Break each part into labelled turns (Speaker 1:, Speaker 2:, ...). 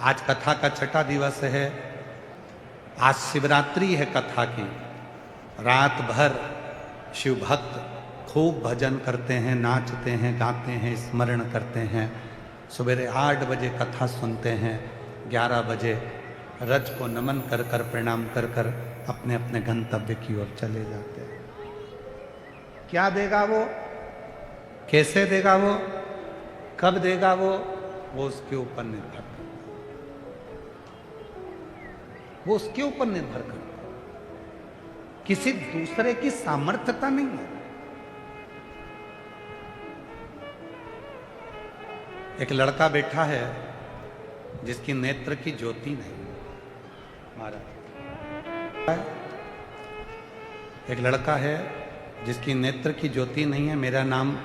Speaker 1: आज कथा का छठा दिवस है। आज शिवरात्रि है कथा की। रात भर शिव भक्त खूब भजन करते हैं, नाचते हैं, गाते हैं, स्मरण करते हैं। सवेरे 8 बजे कथा सुनते हैं, 11 बजे रज को नमन कर कर प्रणाम कर कर अपने अपने गंतव्य की ओर चले जाते हैं। क्या देगा वो, कैसे देगा वो, कब देगा वो उसके ऊपर निर्भर करता है। वो उसके ऊपर निर्भर करता है, किसी दूसरे की सामर्थ्यता नहीं है। एक लड़का बैठा है जिसकी नेत्र की ज्योति नहीं है। महाराज, एक लड़का है जिसकी नेत्र की ज्योति नहीं है। मेरा नाम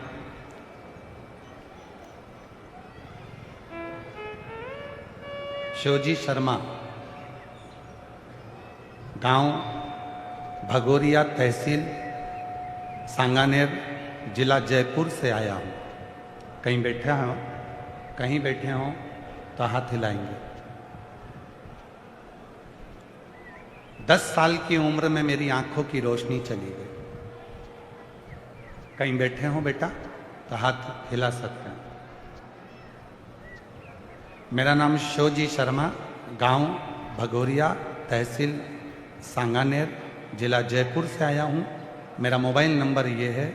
Speaker 1: शिवजी शर्मा, गांव भगोरिया, तहसील सांगानेर, जिला जयपुर से आया हूं। कहीं बैठे हों तो हाथ हिलाएंगे। 10 साल की उम्र में मेरी आंखों की रोशनी चली गई। कहीं बैठे हो बेटा तो हाथ हिला सकते हैं। मेरा नाम शिवजी शर्मा, गांव भगोरिया, तहसील सांगानेर, जिला जयपुर से आया हूं। मेरा मोबाइल नंबर ये है।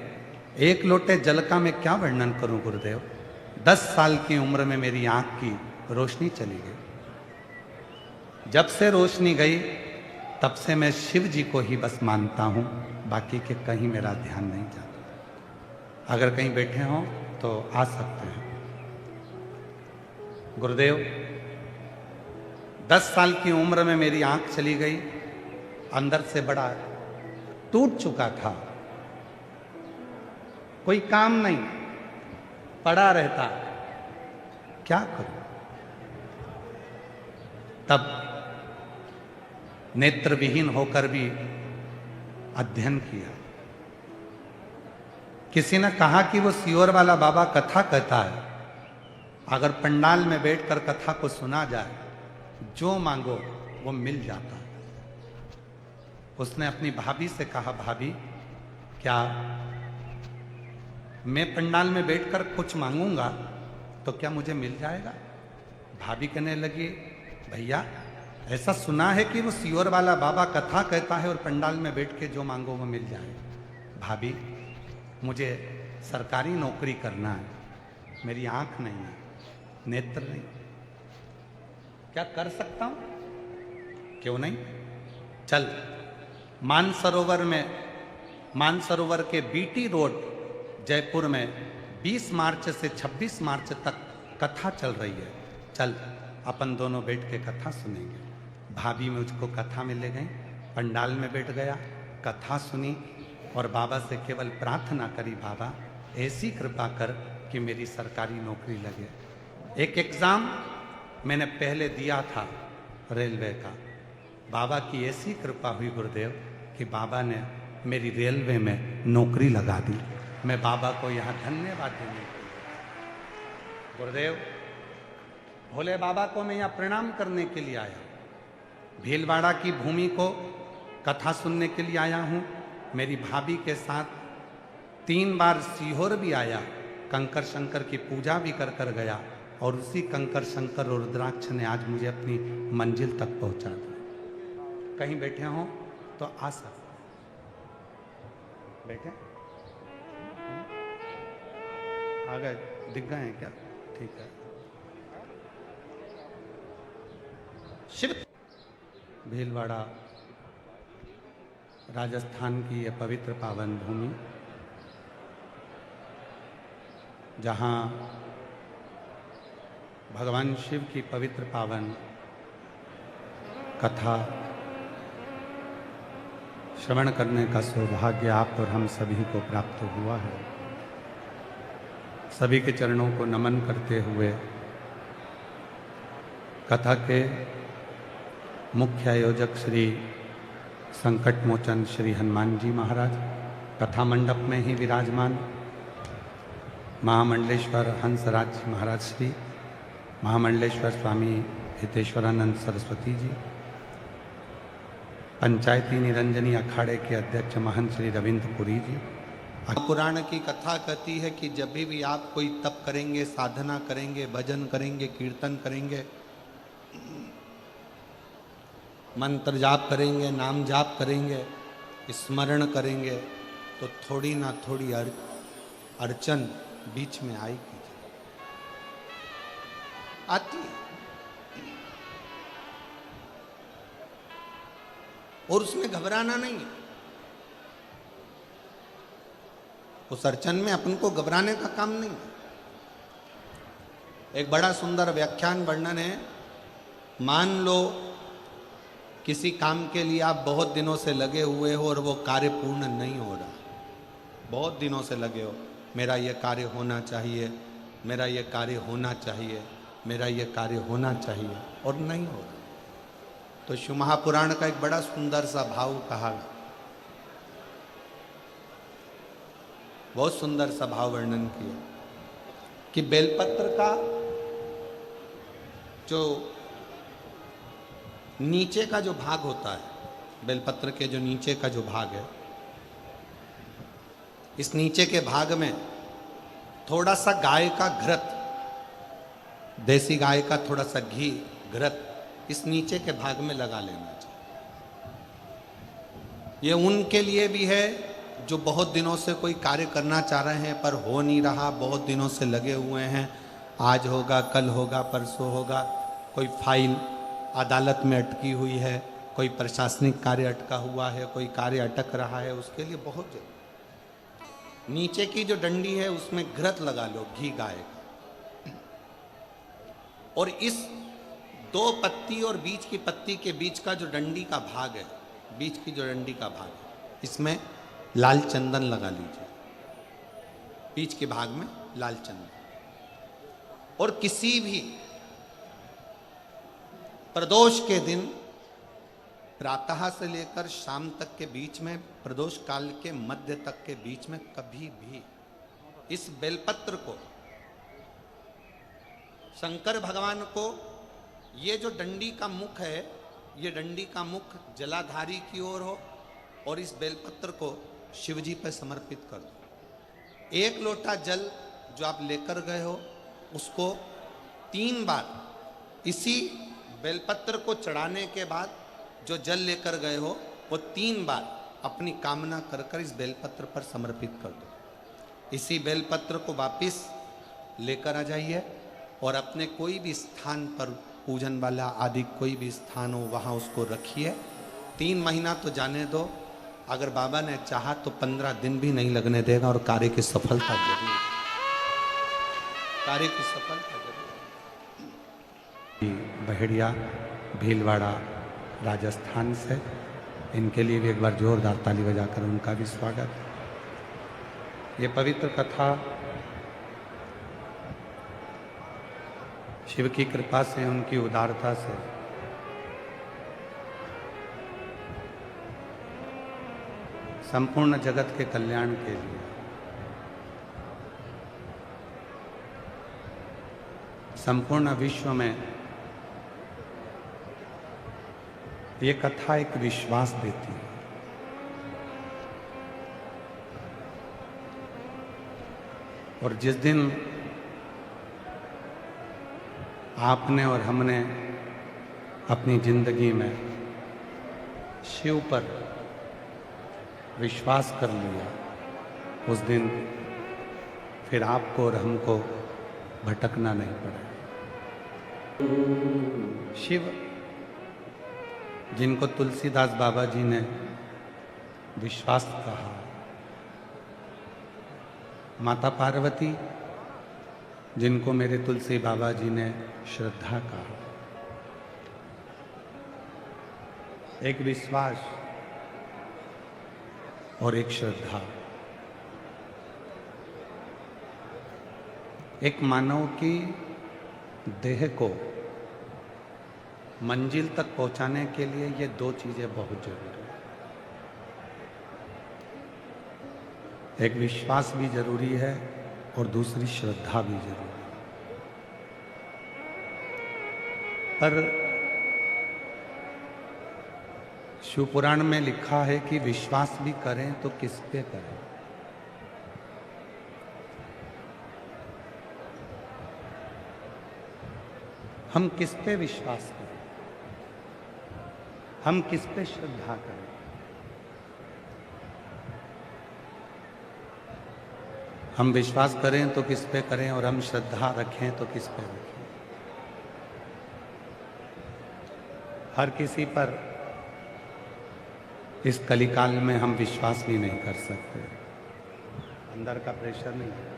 Speaker 1: एक लोटे जल का मैं क्या वर्णन करूं गुरुदेव। 10 साल की उम्र में मेरी आंख की रोशनी चली गई। जब से रोशनी गई तब से मैं शिव जी को ही बस मानता हूं, बाकी के कहीं मेरा ध्यान नहीं जाता। अगर कहीं बैठे हों तो आ सकते हैं। गुरुदेव, 10 साल की उम्र में मेरी आंख चली गई। अंदर से बड़ा टूट चुका था, कोई काम नहीं, पड़ा रहता, क्या करूं। तब नेत्र विहीन होकर भी अध्ययन किया। किसी ने कहा कि वो सियोर वाला बाबा कथा कहता है, अगर पंडाल में बैठकर कथा को सुना जाए, जो मांगो वो मिल जाता है। उसने अपनी भाभी से कहा, भाभी क्या मैं पंडाल में बैठकर कुछ मांगूंगा तो क्या मुझे मिल जाएगा। भाभी कहने लगी, भैया ऐसा सुना है कि वो सियोर वाला बाबा कथा कहता है और पंडाल में बैठ के जो मांगो वो मिल जाएगा। भाभी, मुझे सरकारी नौकरी करना है, मेरी आंख नहीं है, नेत्र नहीं, क्या कर सकता हूं। क्यों नहीं, चल मानसरोवर के बीटी रोड जयपुर में 20 मार्च से 26 मार्च तक कथा चल रही है, चल अपन दोनों बैठ के कथा सुनेंगे। भाभी मुझको कथा में ले गई, पंडाल में बैठ गया, कथा सुनी और बाबा से केवल प्रार्थना करी, बाबा ऐसी कृपा कर कि मेरी सरकारी नौकरी लगे। एक एग्ज़ाम मैंने पहले दिया था रेलवे का, बाबा की ऐसी कृपा हुई गुरुदेव कि बाबा ने मेरी रेलवे में नौकरी लगा दी। मैं बाबा को यहाँ धन्यवाद देने के लिए, गुरुदेव भोले बाबा को मैं यहाँ प्रणाम करने के लिए आया। भीलवाड़ा की भूमि को कथा सुनने के लिए आया हूँ। मेरी भाभी के साथ 3 बार सीहोर भी आया, कंकर शंकर की पूजा भी कर कर गया और उसी कंकर शंकर और रुद्राक्ष ने आज मुझे अपनी मंजिल तक पहुंचा दिया। कहीं बैठे हों तो आ सकते बैठे, आ गए, दिख गए हैं क्या, ठीक है। शिव भीलवाड़ा राजस्थान की यह पवित्र पावन भूमि, जहाँ भगवान शिव की पवित्र पावन कथा श्रवण करने का सौभाग्य आप और हम सभी को प्राप्त हुआ है। सभी के चरणों को नमन करते हुए कथा के मुख्य आयोजक श्री संकट मोचन श्री हनुमान जी महाराज कथा मंडप में ही विराजमान, महामंडलेश्वर हंसराज महाराज श्री, महामंडलेश्वर स्वामी हितेश्वरानंद सरस्वती जी, पंचायती निरंजनी अखाड़े के अध्यक्ष महंत श्री रविंद्र पुरी जी। पुराण की कथा कहती है कि जब भी आप कोई तप करेंगे, साधना करेंगे, भजन करेंगे, कीर्तन करेंगे, मंत्र जाप करेंगे, नाम जाप करेंगे, स्मरण करेंगे, तो थोड़ी ना थोड़ी अड़चन बीच में आएगी, आती है। और उसमें घबराना नहीं है। उस अड़चन में अपन को घबराने का काम नहीं है। एक बड़ा सुंदर व्याख्यान वर्णन है। मान लो किसी काम के लिए आप बहुत दिनों से लगे हुए हो और वो कार्य पूर्ण नहीं हो रहा, बहुत दिनों से लगे हो, मेरा ये कार्य होना चाहिए, मेरा ये कार्य होना चाहिए, मेरा ये कार्य होना चाहिए, और नहीं हो रहा। तो शिव महापुराण का एक बड़ा सुंदर सा भाव कहा, बहुत सुंदर सा भाव वर्णन किया कि बेलपत्र का जो नीचे का जो भाग होता है, बेलपत्र के जो नीचे का जो भाग है, इस नीचे के भाग में थोड़ा सा गाय का घृत, देसी गाय का थोड़ा सा घी, घृत इस नीचे के भाग में लगा लेना चाहिए। ये उनके लिए भी है जो बहुत दिनों से कोई कार्य करना चाह रहे हैं पर हो नहीं रहा, बहुत दिनों से लगे हुए हैं, आज होगा, कल होगा, परसों होगा, कोई फाइल अदालत में अटकी हुई है, कोई प्रशासनिक कार्य अटका हुआ है, कोई कार्य अटक रहा है, उसके लिए बहुत जरूरी। नीचे की जो डंडी है उसमें घृत लगा लो, घी गाय का, और इस दो पत्ती और बीच की पत्ती के बीच का जो डंडी का भाग है, बीच की जो डंडी का भाग है, इसमें लाल चंदन लगा लीजिए, बीच के भाग में लाल चंदन। और किसी भी प्रदोष के दिन प्रातः से लेकर शाम तक के बीच में, प्रदोष काल के मध्य तक के बीच में कभी भी इस बेलपत्र को शंकर भगवान को, ये जो डंडी का मुख है, ये डंडी का मुख जलाधारी की ओर हो और इस बेलपत्र को शिवजी पर समर्पित कर दो। एक लोटा जल जो आप लेकर गए हो उसको 3 बार इसी बेलपत्र को चढ़ाने के बाद जो जल लेकर गए हो वो 3 बार अपनी कामना कर कर इस बेलपत्र पर समर्पित कर दो। इसी बेलपत्र को वापिस लेकर आ जाइए और अपने कोई भी स्थान पर, पूजन वाला आदि कोई भी स्थान हो, वहाँ उसको रखिए। 3 महीना तो जाने दो, अगर बाबा ने चाहा तो 15 दिन भी नहीं लगने देगा और कार्य की सफलता जरूर, कार्य की सफलता जरूर। बहेड़िया भीलवाड़ा राजस्थान से, इनके लिए भी एक बार जोरदार ताली बजाकर उनका भी स्वागत। ये पवित्र कथा शिव की कृपा से, उनकी उदारता से संपूर्ण जगत के कल्याण के लिए, संपूर्ण विश्व में ये कथा एक विश्वास देती है। और जिस दिन आपने और हमने अपनी जिंदगी में शिव पर विश्वास कर लिया, उस दिन फिर आपको और हमको भटकना नहीं पड़ेगा। शिव जिनको तुलसीदास बाबा जी ने विश्वास कहा, माता पार्वती जिनको मेरे तुलसी बाबा जी ने श्रद्धा कहा, एक विश्वास और एक श्रद्धा, एक मानव की देह को मंजिल तक पहुंचाने के लिए ये 2 चीजें बहुत जरूरी है। एक विश्वास भी जरूरी है और दूसरी श्रद्धा भी जरूरी है। पर शिव पुराण में लिखा है कि विश्वास भी करें तो किस पे करें। हम किस पे विश्वास करें, हम किस पे श्रद्धा करें। हम विश्वास करें तो किस पे करें और हम श्रद्धा रखें तो किस पे रखें। हर किसी पर इस कलिकाल में हम विश्वास भी नहीं कर सकते। अंदर का प्रेशर नहीं है।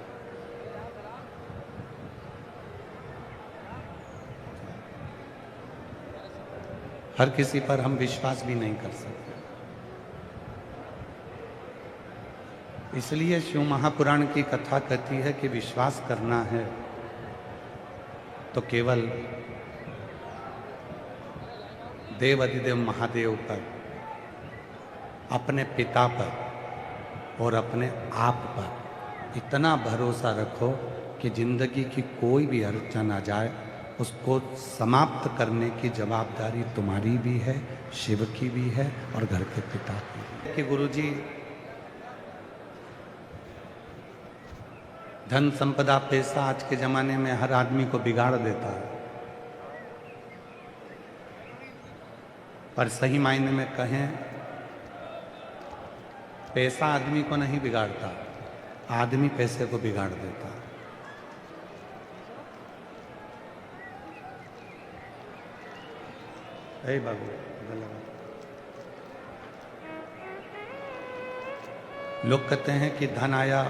Speaker 1: हर किसी पर हम विश्वास भी नहीं कर सकते। इसलिए शिव महापुराण की कथा कहती है कि विश्वास करना है तो केवल देव अधिदेव महादेव पर, अपने पिता पर और अपने आप पर इतना भरोसा रखो कि जिंदगी की कोई भी अड़चन आ जाए उसको समाप्त करने की जवाबदारी तुम्हारी भी है, शिव की भी है और घर के पिता की भी है। कि गुरुजी धन संपदा पैसा आज के जमाने में हर आदमी को बिगाड़ देता है, पर सही मायने में कहें पैसा आदमी को नहीं बिगाड़ता, आदमी पैसे को बिगाड़ देता है। हे बाबू, लोग कहते हैं कि धन आया,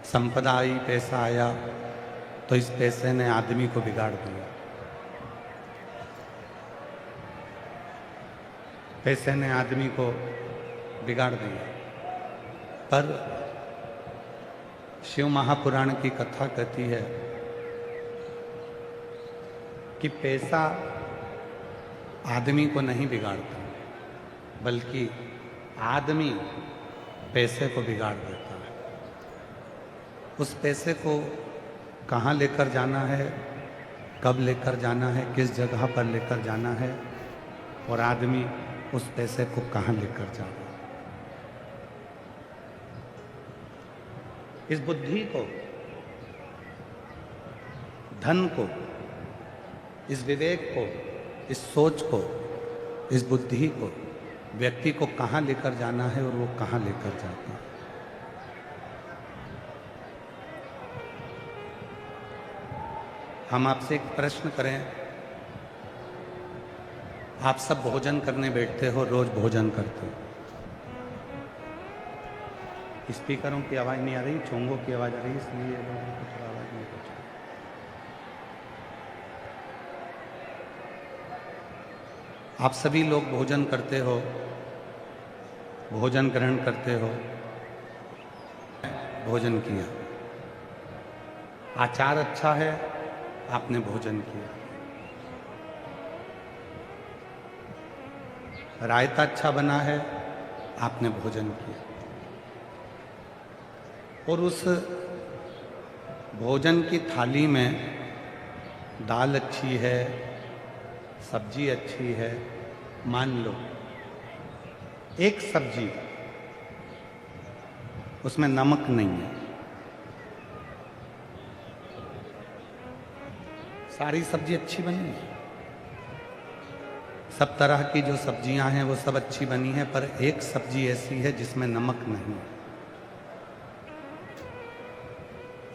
Speaker 1: संपदा आई, पैसा आया तो इस पैसे ने आदमी को बिगाड़ दिया, पैसे ने आदमी को बिगाड़ दिया। पर शिव महापुराण की कथा कहती है कि पैसा आदमी को नहीं बिगाड़ता, बल्कि आदमी पैसे को बिगाड़ देता है। उस पैसे को कहाँ लेकर जाना है, कब लेकर जाना है, किस जगह पर लेकर जाना है और आदमी उस पैसे को कहाँ लेकर जा रहा है। इस बुद्धि को, धन को, इस विवेक को, इस सोच को, इस बुद्धि को, व्यक्ति को कहाँ लेकर जाना है और वो कहाँ लेकर जाता है। हम आपसे एक प्रश्न करें, आप सब भोजन करने बैठते हो, रोज भोजन करते हो, स्पीकरों की आवाज़ नहीं आ रही, चोंगों की आवाज़ आ रही, इसलिए लोगों को थोड़ा आवाज़ नहीं पहुंच रही। आप सभी लोग भोजन करते हो, भोजन ग्रहण करते हो, भोजन किया, आचार अच्छा है, आपने भोजन किया, रायता अच्छा बना है, आपने भोजन किया, और उस भोजन की थाली में दाल अच्छी है, सब्जी अच्छी है, मान लो एक सब्जी उसमें नमक नहीं है, सारी सब्जी अच्छी बनी है, सब तरह की जो सब्जियां हैं वो सब अच्छी बनी है, पर एक सब्जी ऐसी है जिसमें नमक नहीं है।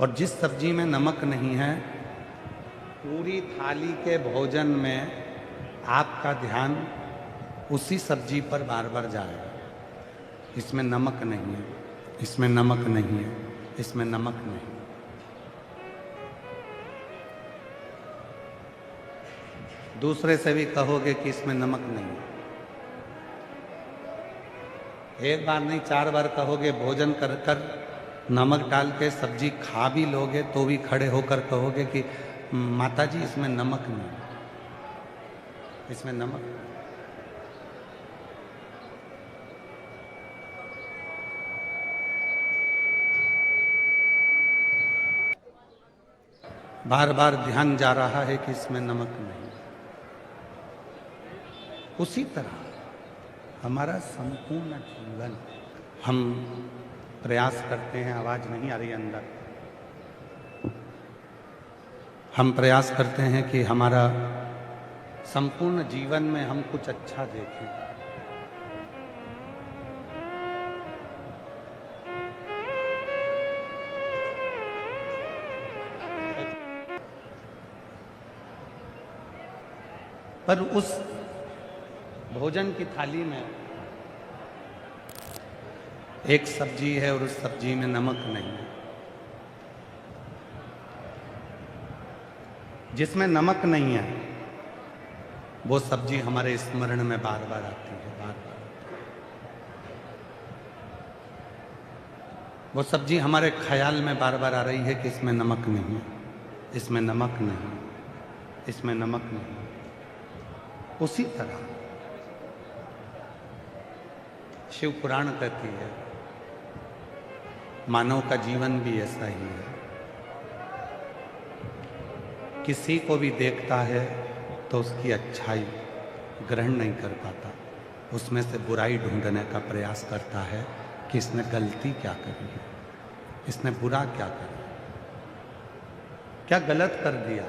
Speaker 1: और जिस सब्जी में नमक नहीं है, पूरी थाली के भोजन में आपका ध्यान उसी सब्जी पर बार बार जाएगा। इसमें नमक नहीं है, इसमें नमक नहीं है, इसमें नमक नहीं। दूसरे से भी कहोगे कि इसमें नमक नहीं है, एक बार नहीं 4 बार कहोगे, भोजन कर कर नमक डाल के सब्जी खा भी लोगे तो भी खड़े होकर कहोगे कि माता जी इसमें नमक नहीं, इसमें नमक। बार बार ध्यान जा रहा है कि इसमें नमक नहीं। उसी तरह हमारा संपूर्ण जीवन, हम प्रयास करते हैं, आवाज नहीं आ रही अंदर, हम प्रयास करते हैं कि हमारा संपूर्ण जीवन में हम कुछ अच्छा देखें। पर उस भोजन की थाली में एक सब्जी है और उस सब्जी में नमक नहीं है। जिसमें नमक नहीं है वो सब्जी हमारे स्मरण में बार बार आती है, बार बार। वो सब्जी हमारे ख्याल में बार बार आ रही है कि इसमें नमक नहीं है, इसमें नमक नहीं, इसमें नमक नहीं। उसी तरह शिव पुराण कहती है मानव का जीवन भी ऐसा ही है। किसी को भी देखता है तो उसकी अच्छाई ग्रहण नहीं कर पाता, उसमें से बुराई ढूंढने का प्रयास करता है कि इसने गलती क्या करी है, इसने बुरा क्या करा, क्या गलत कर दिया,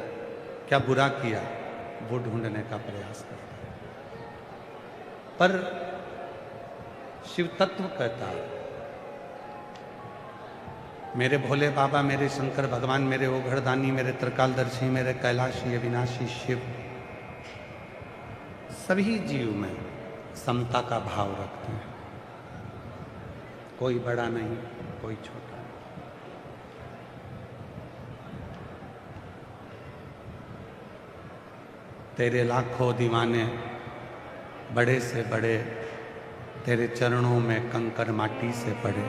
Speaker 1: क्या बुरा किया, वो ढूंढने का प्रयास करता है। पर शिव तत्व कहता है मेरे भोले बाबा, मेरे शंकर भगवान, मेरे ओघड़दानी, मेरे त्रिकालदर्शी, मेरे कैलाशी अविनाशी शिव सभी जीव में समता का भाव रखते हैं। कोई बड़ा नहीं, कोई छोटा नहीं। तेरे लाखों दीवाने बड़े से बड़े, तेरे चरणों में कंकर माटी से पड़े।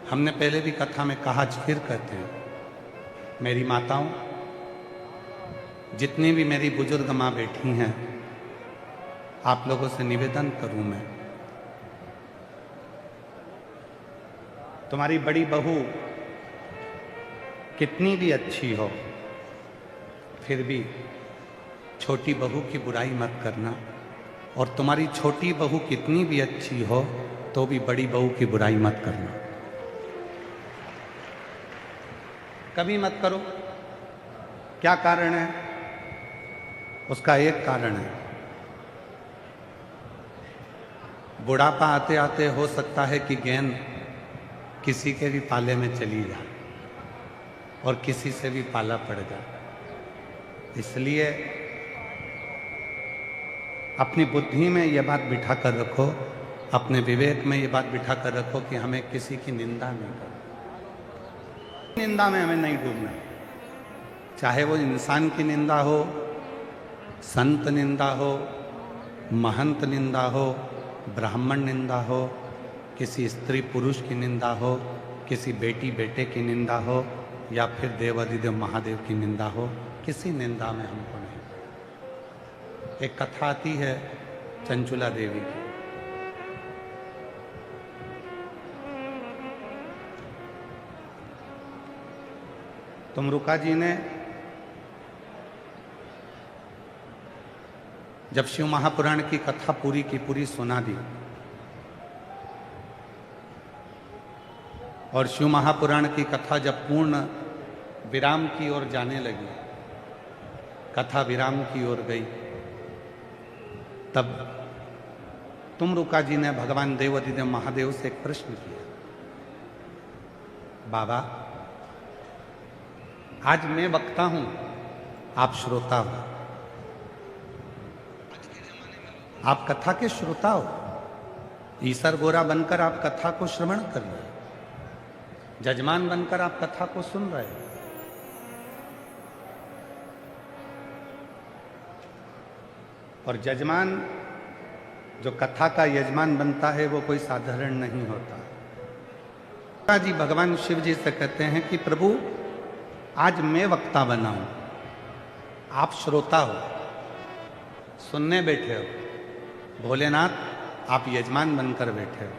Speaker 1: हमने पहले भी कथा में कहा, आज फिर कहते हैं, मेरी माताओं, जितनी भी मेरी बुजुर्ग माँ बैठी हैं, आप लोगों से निवेदन करूं मैं, तुम्हारी बड़ी बहू कितनी भी अच्छी हो, फिर भी छोटी बहू की बुराई मत करना, और तुम्हारी छोटी बहू कितनी भी अच्छी हो तो भी बड़ी बहू की बुराई मत करना, कभी मत करो। क्या कारण है? उसका एक कारण है, बुढ़ापा आते आते हो सकता है कि गेंद किसी के भी पाले में चली जाए और किसी से भी पाला पड़ जाए। इसलिए अपनी बुद्धि में यह बात बिठा कर रखो, अपने विवेक में यह बात बिठा कर रखो कि हमें किसी की निंदा नहीं करनी, निंदा में हमें नहीं डूबना। चाहे वो इंसान की निंदा हो, संत निंदा हो, महंत निंदा हो, ब्राह्मण निंदा हो, किसी स्त्री पुरुष की निंदा हो, किसी बेटी बेटे की निंदा हो, या फिर देवाधिदेव महादेव की निंदा हो, किसी निंदा में हमको नहीं। एक कथा आती है चंचुला देवी की। तुमरुका जी ने जब शिव महापुराण की कथा पूरी की पूरी सुना दी और शिव महापुराण की कथा जब पूर्ण विराम की ओर जाने लगी, कथा विराम की ओर गई, तब तुमरुका जी ने भगवान देवाधिदेव महादेव से एक प्रश्न किया, बाबा आज मैं वक्ता हूं, आप श्रोता हो, आप कथा के श्रोता हो, ईसर गोरा बनकर आप कथा को श्रवण कर रहे हो, जजमान बनकर आप कथा को सुन रहे हो। और जजमान, जो कथा का यजमान बनता है, वो कोई साधारण नहीं होता। जी भगवान शिव जी से कहते हैं कि प्रभु आज मैं वक्ता बना हूं, आप श्रोता हो, सुनने बैठे हो। भोलेनाथ आप यजमान बनकर बैठे हो,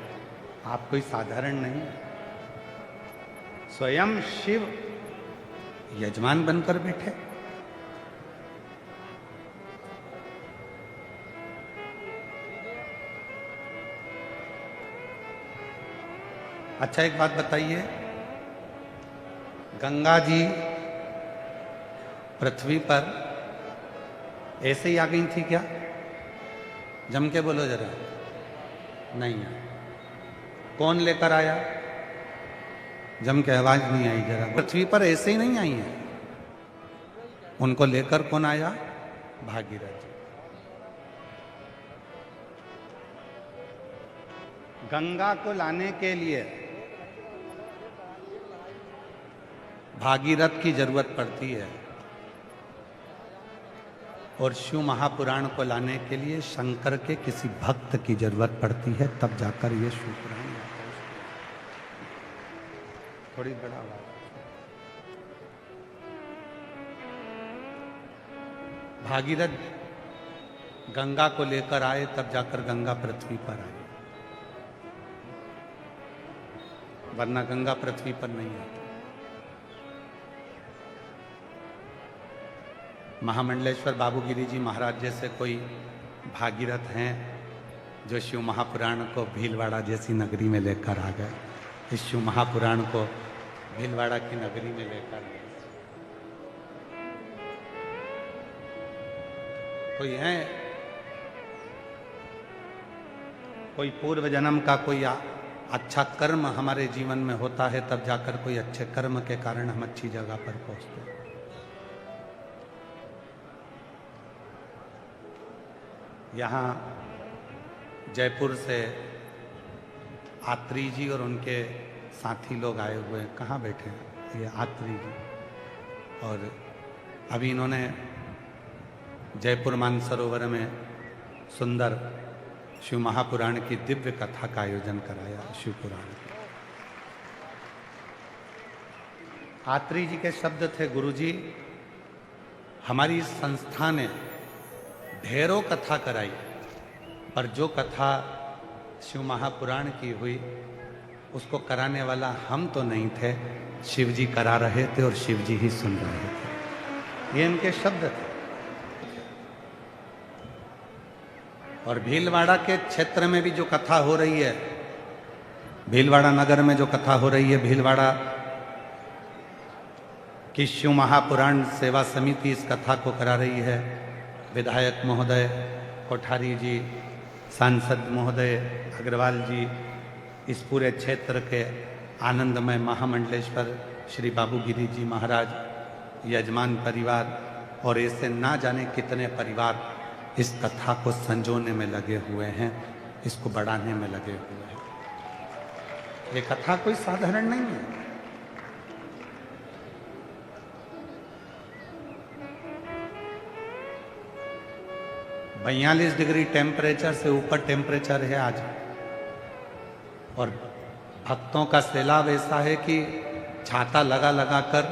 Speaker 1: आप कोई साधारण नहीं। स्वयं शिव यजमान बनकर बैठे, अच्छा एक बात बताइए, गंगा जी पृथ्वी पर ऐसे ही आ गई थी क्या? जम के बोलो जरा। नहीं है। कौन लेकर आया? जम के आवाज नहीं आई जरा। पृथ्वी पर ऐसे ही नहीं आई है, उनको लेकर कौन आया? भागीरथ जी। गंगा को लाने के लिए भागीरथ की जरूरत पड़ती है, और शिव महापुराण को लाने के लिए शंकर के किसी भक्त की जरूरत पड़ती है, तब जाकर ये शिव पुराण आता है। थोड़ी बड़ा आवाज। भागीरथ गंगा को लेकर आए, तब जाकर गंगा पृथ्वी पर आई, वरना गंगा पृथ्वी पर नहीं आती। महामंडलेश्वर बाबूगिरी जी महाराज जैसे कोई भागीरथ हैं जो शिव महापुराण को भीलवाड़ा जैसी नगरी में लेकर आ गए। इस शिव महापुराण को भीलवाड़ा की नगरी में लेकर गए। कोई है, कोई पूर्व जन्म का कोई अच्छा कर्म हमारे जीवन में होता है, तब जाकर कोई अच्छे कर्म के कारण हम अच्छी जगह पर पहुंचते हैं। यहाँ जयपुर से आत्री जी और उनके साथी लोग आए हुए हैं। कहाँ बैठे हैं? ये आत्री जी। और अभी इन्होंने जयपुर मानसरोवर में सुंदर शिव महापुराण की दिव्य कथा का आयोजन कराया। शिव पुराण आत्री जी के शब्द थे, गुरुजी हमारी संस्था ने ढेरों कथा कराई, पर जो कथा शिव महापुराण की हुई उसको कराने वाला हम तो नहीं थे, शिव जी करा रहे थे और शिव जी ही सुन रहे थे। ये इनके शब्द थे। और भीलवाड़ा के क्षेत्र में भी जो कथा हो रही है, भीलवाड़ा नगर में जो कथा हो रही है, भीलवाड़ा की शिव महापुराण सेवा समिति इस कथा को करा रही है। विधायक महोदय कोठारी जी, सांसद महोदय अग्रवाल जी, इस पूरे क्षेत्र के आनंदमय महामंडलेश्वर श्री बाबूगिरी जी महाराज, यजमान परिवार और ऐसे ना जाने कितने परिवार इस कथा को संजोने में लगे हुए हैं, इसको बढ़ाने में लगे हुए हैं। ये कथा कोई साधारण नहीं है। 42 डिग्री टेम्परेचर से ऊपर टेम्परेचर है आज, और भक्तों का सैलाब ऐसा है कि छाता लगा लगा कर,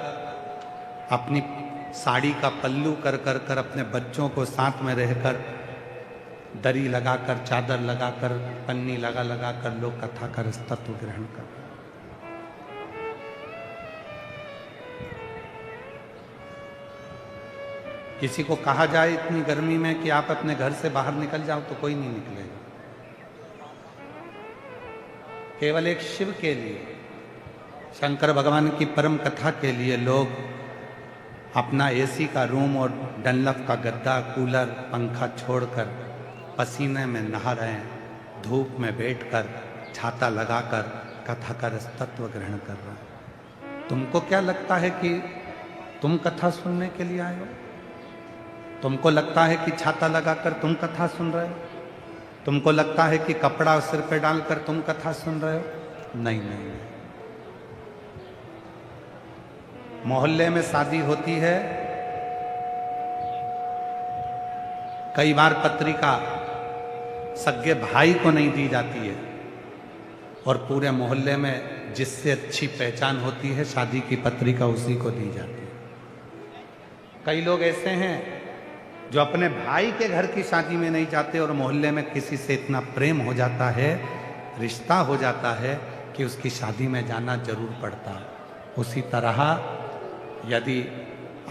Speaker 1: अपनी साड़ी का पल्लू कर कर कर, अपने बच्चों को साथ में रहकर, दरी लगाकर, चादर लगाकर, पन्नी लगा लगा कर लोग कथा का तत्व ग्रहण कर। किसी को कहा जाए इतनी गर्मी में कि आप अपने घर से बाहर निकल जाओ, तो कोई नहीं निकलेगा। केवल एक शिव के लिए, शंकर भगवान की परम कथा के लिए लोग अपना एसी का रूम और डनलप का गद्दा, कूलर, पंखा छोड़कर पसीने में नहा रहे हैं, धूप में बैठकर छाता लगाकर कथा का तत्व ग्रहण कर रहे हैं। तुमको क्या लगता है कि तुम कथा सुनने के लिए आए हो? तुमको लगता है कि छाता लगाकर तुम कथा सुन रहे हो? तुमको लगता है कि कपड़ा सिर पे डालकर तुम कथा सुन रहे हो? नहीं नहीं, नहीं। मोहल्ले में शादी होती है, कई बार पत्रिका सगे भाई को नहीं दी जाती है, और पूरे मोहल्ले में जिससे अच्छी पहचान होती है शादी की पत्रिका उसी को दी जाती है। कई लोग ऐसे हैं जो अपने भाई के घर की शादी में नहीं जाते, और मोहल्ले में किसी से इतना प्रेम हो जाता है, रिश्ता हो जाता है कि उसकी शादी में जाना जरूर पड़ता है। उसी तरह यदि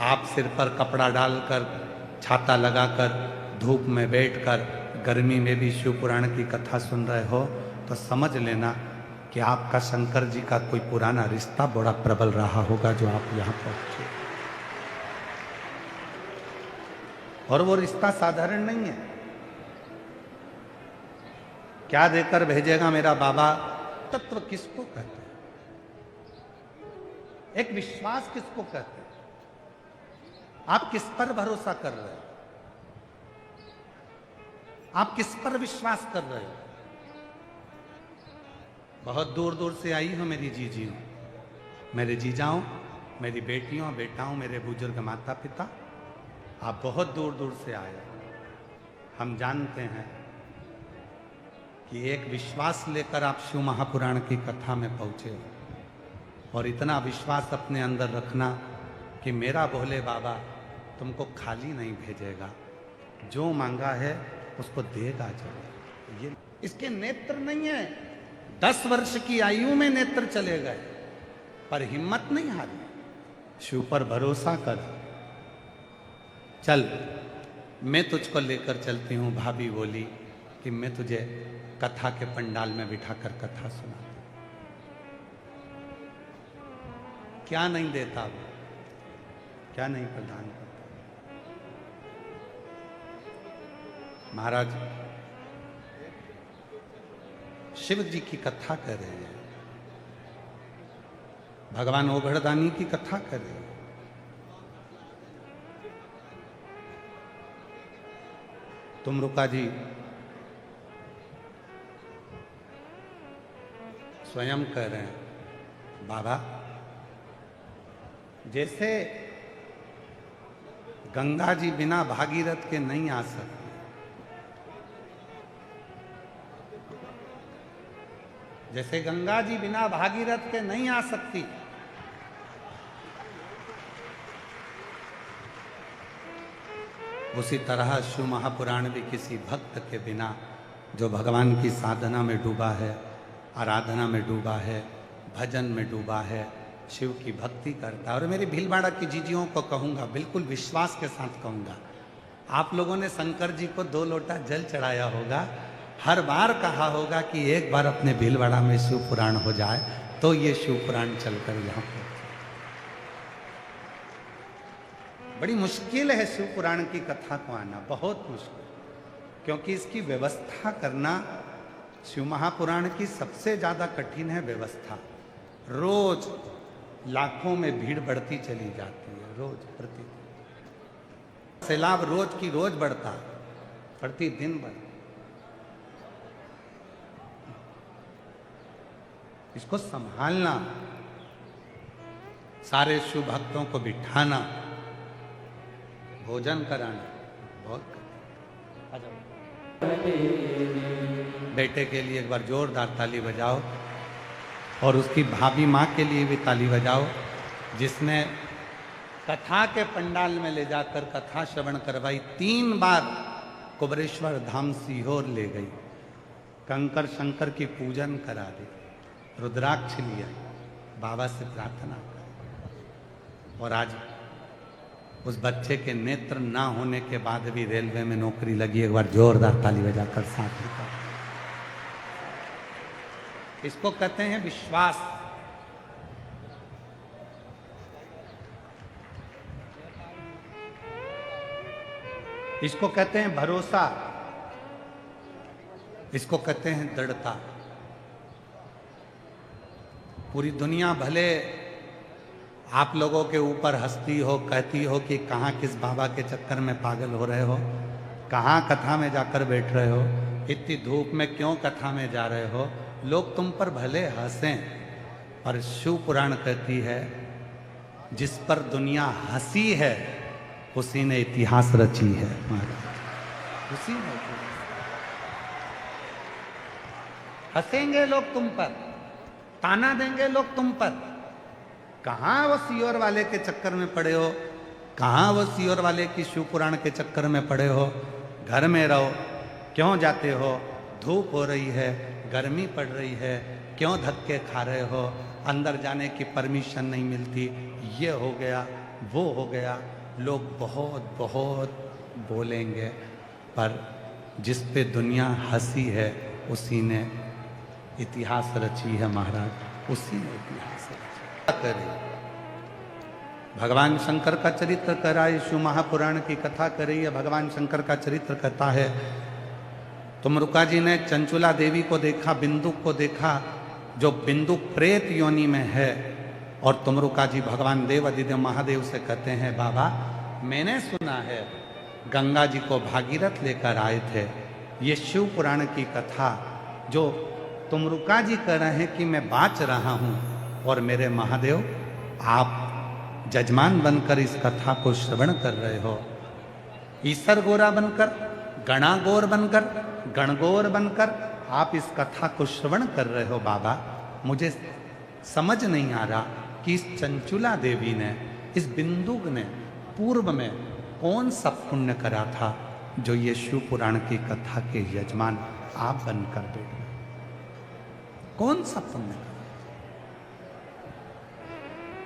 Speaker 1: आप सिर पर कपड़ा डालकर, छाता लगाकर, धूप में बैठकर, गर्मी में भी शिव पुराण की कथा सुन रहे हो, तो समझ लेना कि आपका शंकर जी का कोई पुराना रिश्ता बड़ा प्रबल रहा होगा जो आप यहां पहुंचे। और वो रिश्ता साधारण नहीं है। क्या देकर भेजेगा मेरा बाबा? तत्व किसको कहते हैं? एक विश्वास किसको कहते हैं? आप किस पर भरोसा कर रहे हो? आप किस पर विश्वास कर रहे हो? बहुत दूर दूर से आई हो मेरी जीजियों, मेरे जीजाओं, मेरी बेटियों बेटाओं, मेरे बुजुर्ग माता पिता, आप बहुत दूर दूर से आए। हम जानते हैं कि एक विश्वास लेकर आप शिव महापुराण की कथा में पहुंचे हो। और इतना विश्वास अपने अंदर रखना कि मेरा भोले बाबा तुमको खाली नहीं भेजेगा, जो मांगा है उसको देगा जरूर। ये इसके नेत्र नहीं है, 10 वर्ष की आयु में नेत्र चले गए, पर हिम्मत नहीं हारी। शिव पर भरोसा कर, चल मैं तुझको लेकर चलती हूं। भाभी बोली कि मैं तुझे कथा के पंडाल में बिठाकर कथा सुना। क्या नहीं देता वो, क्या नहीं प्रदान करता। महाराज शिव जी की कथा कर रहे हैं, भगवान ओघड़दानी की कथा कर रहे हैं। तुमरुका जी स्वयं कह रहे हैं, बाबा जैसे गंगा जी बिना भागीरथ के नहीं आ सकती, जैसे गंगा जी बिना भागीरथ के नहीं आ सकती, उसी तरह शिव महापुराण भी किसी भक्त के बिना, जो भगवान की साधना में डूबा है, आराधना में डूबा है, भजन में डूबा है, शिव की भक्ति करता है। और मेरी भीलवाड़ा की जीजियों को कहूँगा, बिल्कुल विश्वास के साथ कहूँगा, आप लोगों ने शंकर जी को 2 लोटा जल चढ़ाया होगा, हर बार कहा होगा कि एक बार अपने भीलवाड़ा में शिव पुराण हो जाए, तो ये शिव पुराण चलकर यहाँ पर। बड़ी मुश्किल है शिव पुराण की कथा को आना, बहुत मुश्किल, क्योंकि इसकी व्यवस्था करना शिव महापुराण की सबसे ज्यादा कठिन है व्यवस्था। रोज लाखों में भीड़ बढ़ती चली जाती है, रोज प्रतिदिन सैलाब रोज की रोज बढ़ता, प्रतिदिन बढ़ता। इसको संभालना, सारे शिव भक्तों को बिठाना, भोजन कराना बहुत। बेटे के लिए एक बार जोरदार ताली बजाओ, और उसकी भाभी माँ के लिए भी ताली बजाओ, जिसने कथा के पंडाल में ले जाकर कथा श्रवण करवाई। 3 बार कुबरेश्वर धाम सीहोर ले गई, कंकर शंकर की पूजन करा दी, रुद्राक्ष लिया, बाबा से प्रार्थना कर। और आज उस बच्चे के नेत्र ना होने के बाद भी रेलवे में नौकरी लगी। एक बार जोरदार ताली बजाकर साथ में। इसको कहते हैं विश्वास। इसको कहते हैं भरोसा, इसको कहते हैं दृढ़ता। पूरी दुनिया भले आप लोगों के ऊपर हंसती हो, कहती हो कि कहाँ किस बाबा के चक्कर में पागल हो रहे हो, कहाँ कथा में जाकर बैठ रहे हो, इतनी धूप में क्यों कथा में जा रहे हो। लोग तुम पर भले हंसें, पर शिव पुराण कहती है जिस पर दुनिया हंसी है उसी ने इतिहास रची है। उसी ने हंसेंगे लोग तुम पर, ताना देंगे लोग तुम पर। कहाँ वो सियोर वाले के चक्कर में पड़े हो, कहाँ वो सियोर वाले की शिव पुराण के चक्कर में पड़े हो। घर में रहो, क्यों जाते हो, धूप हो रही है, गर्मी पड़ रही है, क्यों धक्के खा रहे हो, अंदर जाने की परमिशन नहीं मिलती, ये हो गया वो हो गया। लोग बहुत बहुत बोलेंगे, पर जिस पे दुनिया हंसी है उसी ने इतिहास रची है महाराज, उसी ने इतिहास रचा करे। भगवान शंकर का चरित्र कराए, शिव महापुराण की कथा करी है। भगवान शंकर का चरित्र कहता है, तुमरुका जी ने चंचुला देवी को देखा, बिंदुक को देखा, जो बिंदुक प्रेत योनि में है। और तुमरुका जी भगवान देव अधिदेव महादेव से कहते हैं, बाबा मैंने सुना है गंगा जी को भागीरथ लेकर आए थे। ये शिव पुराण की कथा जो तुमरुका जी कह रहे हैं कि मैं बाँच रहा हूँ, और मेरे महादेव आप जजमान बनकर इस कथा को श्रवण कर रहे हो। ईसर गोरा बनकर, गणागोर बनकर, गणगोर बनकर आप इस कथा को श्रवण कर रहे हो। बाबा मुझे समझ नहीं आ रहा कि इस चंचुला देवी ने, इस बिंदुक ने पूर्व में कौन सा पुण्य करा था जो ये शिव पुराण की कथा के यजमान आप बनकर बैठ गए। कौन सा पुण्य करा?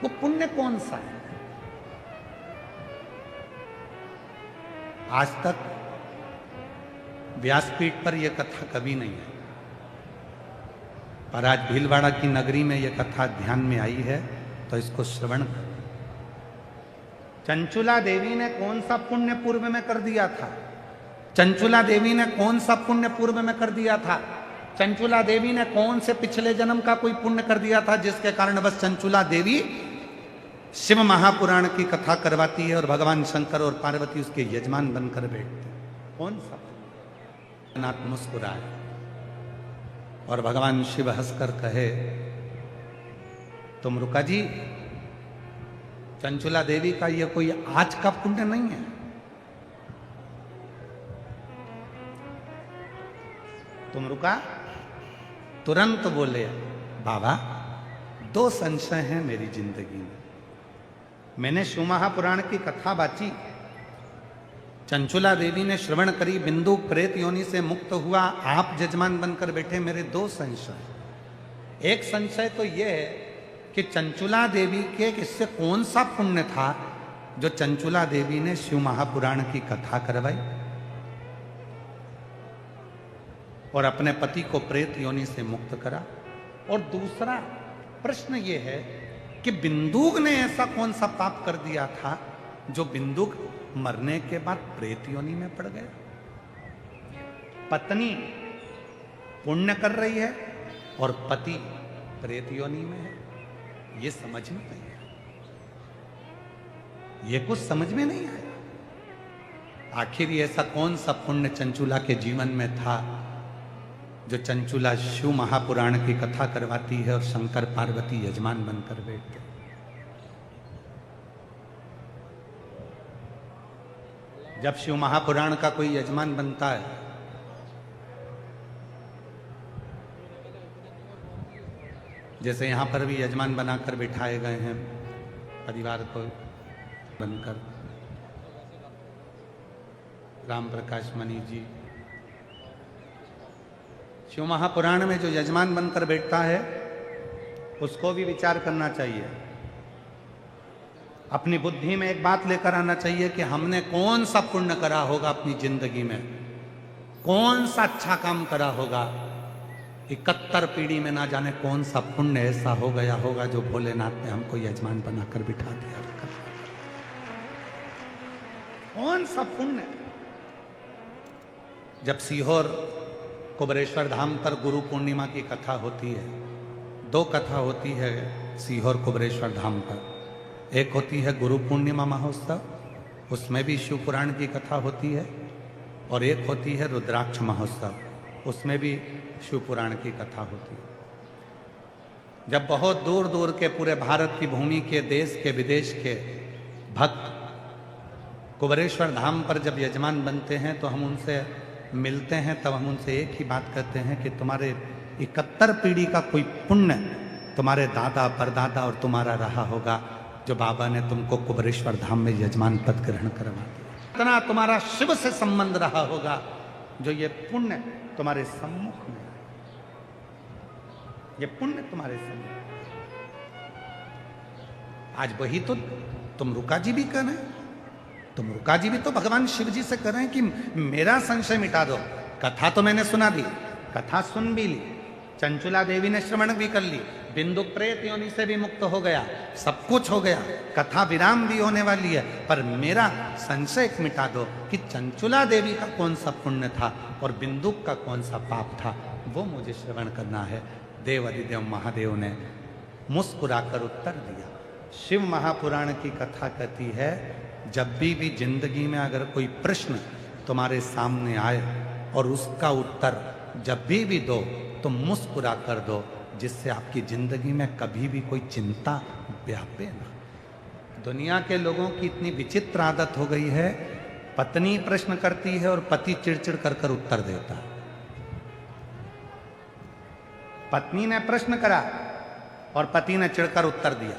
Speaker 1: वो पुण्य कौन सा है? आज तक व्यासपीठ पर यह कथा कभी नहीं है, पर आज भीलवाड़ा की नगरी में यह कथा ध्यान में आई है, तो इसको श्रवण कर। चंचुला देवी ने कौन सा पुण्य पूर्व में कर दिया था? चंचुला देवी ने कौन सा पुण्य पूर्व में कर दिया था? चंचुला देवी ने कौन से पिछले जन्म का कोई पुण्य कर दिया था जिसके कारण बस चंचुला देवी शिव महापुराण की कथा करवाती है और भगवान शंकर और पार्वती उसके यजमान बनकर बैठते हैं? कौन सा? नाथ मुस्कुराए और भगवान शिव हंसकर कहे, तुमरुका जी चंचुला देवी का यह कोई आज का पुण्य नहीं है। तुमरुका तुरंत बोले, बाबा दो संशय हैं मेरी जिंदगी में। मैंने शिव महापुराण की कथा बाची, चंचुला देवी ने श्रवण करी, बिंदु प्रेत योनि से मुक्त हुआ, आप जजमान बनकर बैठे। मेरे दो संशय। एक संशय तो यह है कि चंचुला देवी के इससे कौन सा पुण्य था जो चंचुला देवी ने शिव महापुराण की कथा करवाई और अपने पति को प्रेत योनि से मुक्त करा। और दूसरा प्रश्न यह है कि बिंदुक ने ऐसा कौन सा पाप कर दिया था जो बिंदुक मरने के बाद प्रेत योनि में पड़ गया। पत्नी पुण्य कर रही है और पति प्रेत योनि में है। ये समझ में नहीं आया, ये कुछ समझ में नहीं आया। आखिर ऐसा कौन सा पुण्य चंचुला के जीवन में था जो चंचुला शिव महापुराण की कथा करवाती है और शंकर पार्वती यजमान बनकर बैठते। जब शिव महापुराण का कोई यजमान बनता है जैसे यहां पर भी यजमान बनाकर बिठाए गए हैं परिवार को बनकर, राम प्रकाश मणि जी, शिव महापुराण में जो यजमान बनकर बैठता है उसको भी विचार करना चाहिए। अपनी बुद्धि में एक बात लेकर आना चाहिए कि हमने कौन सा पुण्य करा होगा अपनी जिंदगी में, कौन सा अच्छा काम करा होगा। 71 पीढ़ी में ना जाने कौन सा पुण्य ऐसा हो गया होगा जो भोलेनाथ ने हमको यजमान बनाकर बिठा दिया। कौन सा पुण्य? जब सीहोर कुबरेश्वर धाम पर गुरु पूर्णिमा की कथा होती है, दो कथा होती है सीहोर कुबरेश्वर धाम पर। एक होती है गुरु पूर्णिमा महोत्सव, उसमें भी शिव पुराण की कथा होती है, और एक होती है रुद्राक्ष महोत्सव, उसमें भी शिव पुराण की कथा होती है। जब बहुत दूर दूर के पूरे भारत की भूमि के, देश के, विदेश के भक्त कुबरेश्वर धाम पर जब यजमान बनते हैं तो हम उनसे मिलते हैं, तब हम उनसे एक ही बात कहते हैं कि तुम्हारे 71 पीढ़ी का कोई पुण्य तुम्हारे दादा परदादा और तुम्हारा रहा होगा जो बाबा ने तुमको कुबरेश्वर धाम में यजमान पद ग्रहण करवा दिया। इतना तुम्हारा शिव से संबंध रहा होगा जो ये पुण्य तुम्हारे सम्मुख में, ये पुण्य तुम्हारे सम्मुख। आज वही तो तुमरुका जी भी कर रहे हैं। तुमरुका जी भी तो भगवान शिव जी से कह रहे हैं कि मेरा संशय मिटा दो। कथा तो मैंने सुना दी, कथा सुन भी ली, चंचुला देवी ने श्रवण भी कर ली, बिंदु प्रेत योनि से भी मुक्त हो गया, सब कुछ हो गया, कथा विराम भी होने वाली है। पर मेरा संशय मिटा दो कि चंचुला देवी का कौन सा पुण्य था और बिंदुक का कौन सा पाप था, वो मुझे श्रवण करना है। देव अधिदेव महादेव ने मुस्कुराकर उत्तर दिया। शिव महापुराण की कथा कहती है, जब भी जिंदगी में अगर कोई प्रश्न तुम्हारे सामने आए और उसका उत्तर जब भी दो तो मुस्कुरा कर दो, जिससे आपकी जिंदगी में कभी भी कोई चिंता व्यापे ना। दुनिया के लोगों की इतनी विचित्र आदत हो गई है, पत्नी प्रश्न करती है और पति चिड़चिड़ कर कर उत्तर देता है। पत्नी ने प्रश्न करा और पति ने चिढ़कर उत्तर दिया।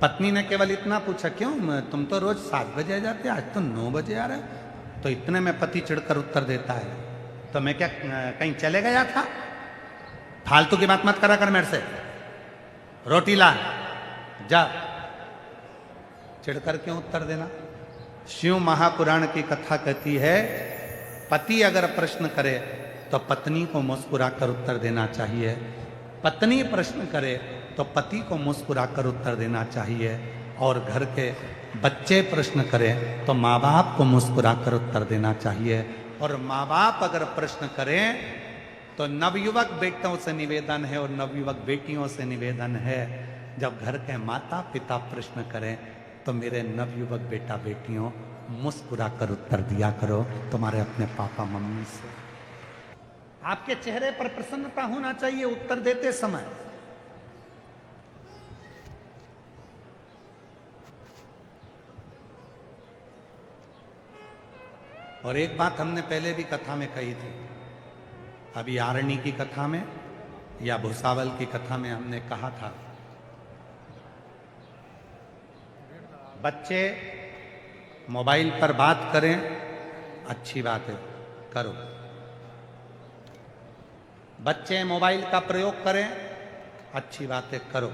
Speaker 1: पत्नी ने केवल इतना पूछा, क्यों तुम तो रोज 7 बजे जाते, आज तो 9 बजे आ रहे। तो इतने में पति चिढ़कर उत्तर देता है, तो मैं क्या कहीं चले गया था? फालतू की बात मत करा कर मेरे से, रोटी ला जा। चिढ़कर क्यों उत्तर देना? शिव महापुराण की कथा कहती है, पति अगर प्रश्न करे तो पत्नी को मुस्कुराकर उत्तर देना चाहिए, पत्नी प्रश्न करे तो पति को मुस्कुराकर उत्तर देना चाहिए, और घर के बच्चे प्रश्न करें तो माँ बाप को मुस्कुराकर उत्तर देना चाहिए। और माँ बाप अगर प्रश्न करें तो नवयुवक बेटों से निवेदन है और नवयुवक बेटियों से निवेदन है, जब घर के माता पिता प्रश्न करें तो मेरे नवयुवक बेटा बेटियों मुस्कुराकर उत्तर दिया करो तुम्हारे अपने पापा मम्मी से। आपके चेहरे पर प्रसन्नता होना चाहिए उत्तर देते समय। और एक बात हमने पहले भी कथा में कही थी, अभी आरणी की कथा में या भूसावल की कथा में हमने कहा था, बच्चे मोबाइल पर बात करें अच्छी बात है, करो। बच्चे मोबाइल का प्रयोग करें अच्छी बात है, करो।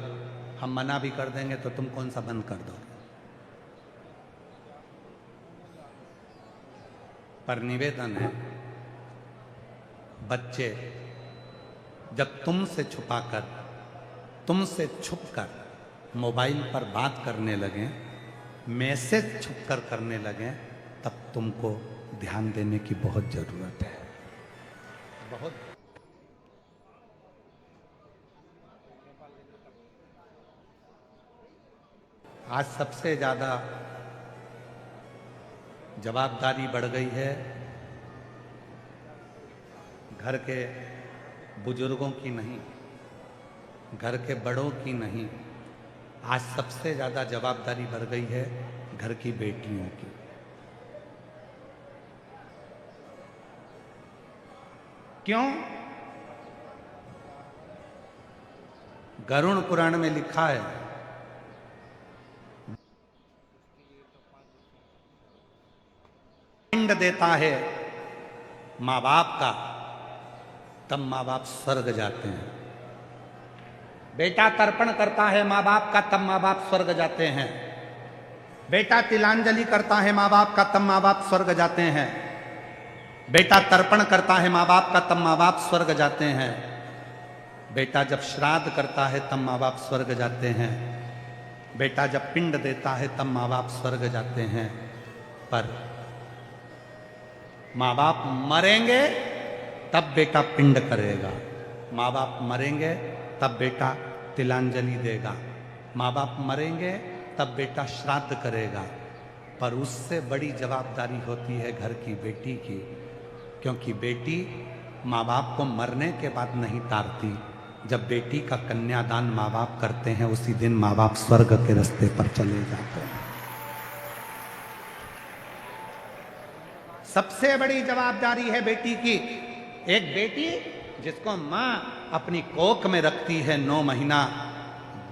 Speaker 1: हम मना भी कर देंगे तो तुम कौन सा बंद कर दोगे। पर निवेदन है, बच्चे जब तुमसे छुपाकर, तुमसे छुपकर मोबाइल पर बात करने लगें, मैसेज छुपकर करने लगें, तब तुमको ध्यान देने की बहुत जरूरत है। बहुत। आज सबसे ज्यादा जवाबदारी बढ़ गई है, घर के बुजुर्गों की नहीं, घर के बड़ों की नहीं, आज सबसे ज्यादा जवाबदारी बढ़ गई है घर की बेटियों की। क्यों? गरुड़ पुराण में लिखा है, पिंड देता है माँ बाप का, तब माँ बाप स्वर्ग जाते हैं। बेटा तर्पण करता है माँ बाप का, तब माँ बाप स्वर्ग जाते हैं। बेटा तिलांजलि करता है माँ बाप का, तब माँ बाप स्वर्ग जाते हैं। बेटा तर्पण करता है माँ बाप का, तब माँ बाप स्वर्ग जाते हैं। बेटा जब श्राद्ध करता है तब माँ बाप स्वर्ग जाते हैं। बेटा जब पिंड देता है तब माँ बाप स्वर्ग जाते हैं। पर माँ बाप मरेंगे तब बेटा पिंड करेगा, माँ बाप मरेंगे तब बेटा तिलांजलि देगा, माँ बाप मरेंगे तब बेटा श्राद्ध करेगा। पर उससे बड़ी जवाबदारी होती है घर की बेटी की, क्योंकि बेटी माँ बाप को मरने के बाद नहीं तारती। जब बेटी का कन्यादान माँ बाप करते हैं, उसी दिन माँ बाप स्वर्ग के रास्ते पर चले जाते हैं। सबसे बड़ी जवाबदारी है बेटी की। एक बेटी जिसको माँ अपनी कोख में रखती है, 9 महीना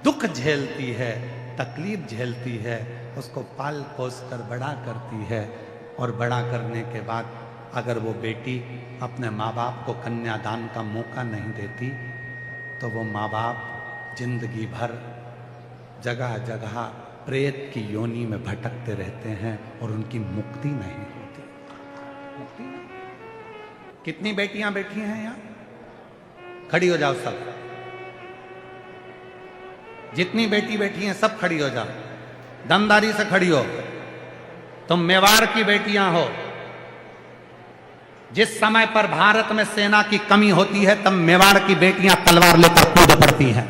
Speaker 1: दुख झेलती है, तकलीफ झेलती है, उसको पाल पोस कर बड़ा करती है, और बड़ा करने के बाद अगर वो बेटी अपने माँ बाप को कन्यादान का मौका नहीं देती, तो वो माँ बाप जिंदगी भर जगह जगह प्रेत की योनि में भटकते रहते हैं और उनकी मुक्ति नहीं होती। मुक्ति नहीं। कितनी बेटियां बैठी हैं यहाँ? खड़ी हो जाओ सब, जितनी बेटी बैठी हैं सब खड़ी हो जाओ, दमदारी से खड़ी हो। तुम मेवाड़ की बेटियां हो। जिस समय पर भारत में सेना की कमी होती है तब मेवाड़ की बेटियां तलवार लेकर कूद पड़ती हैं।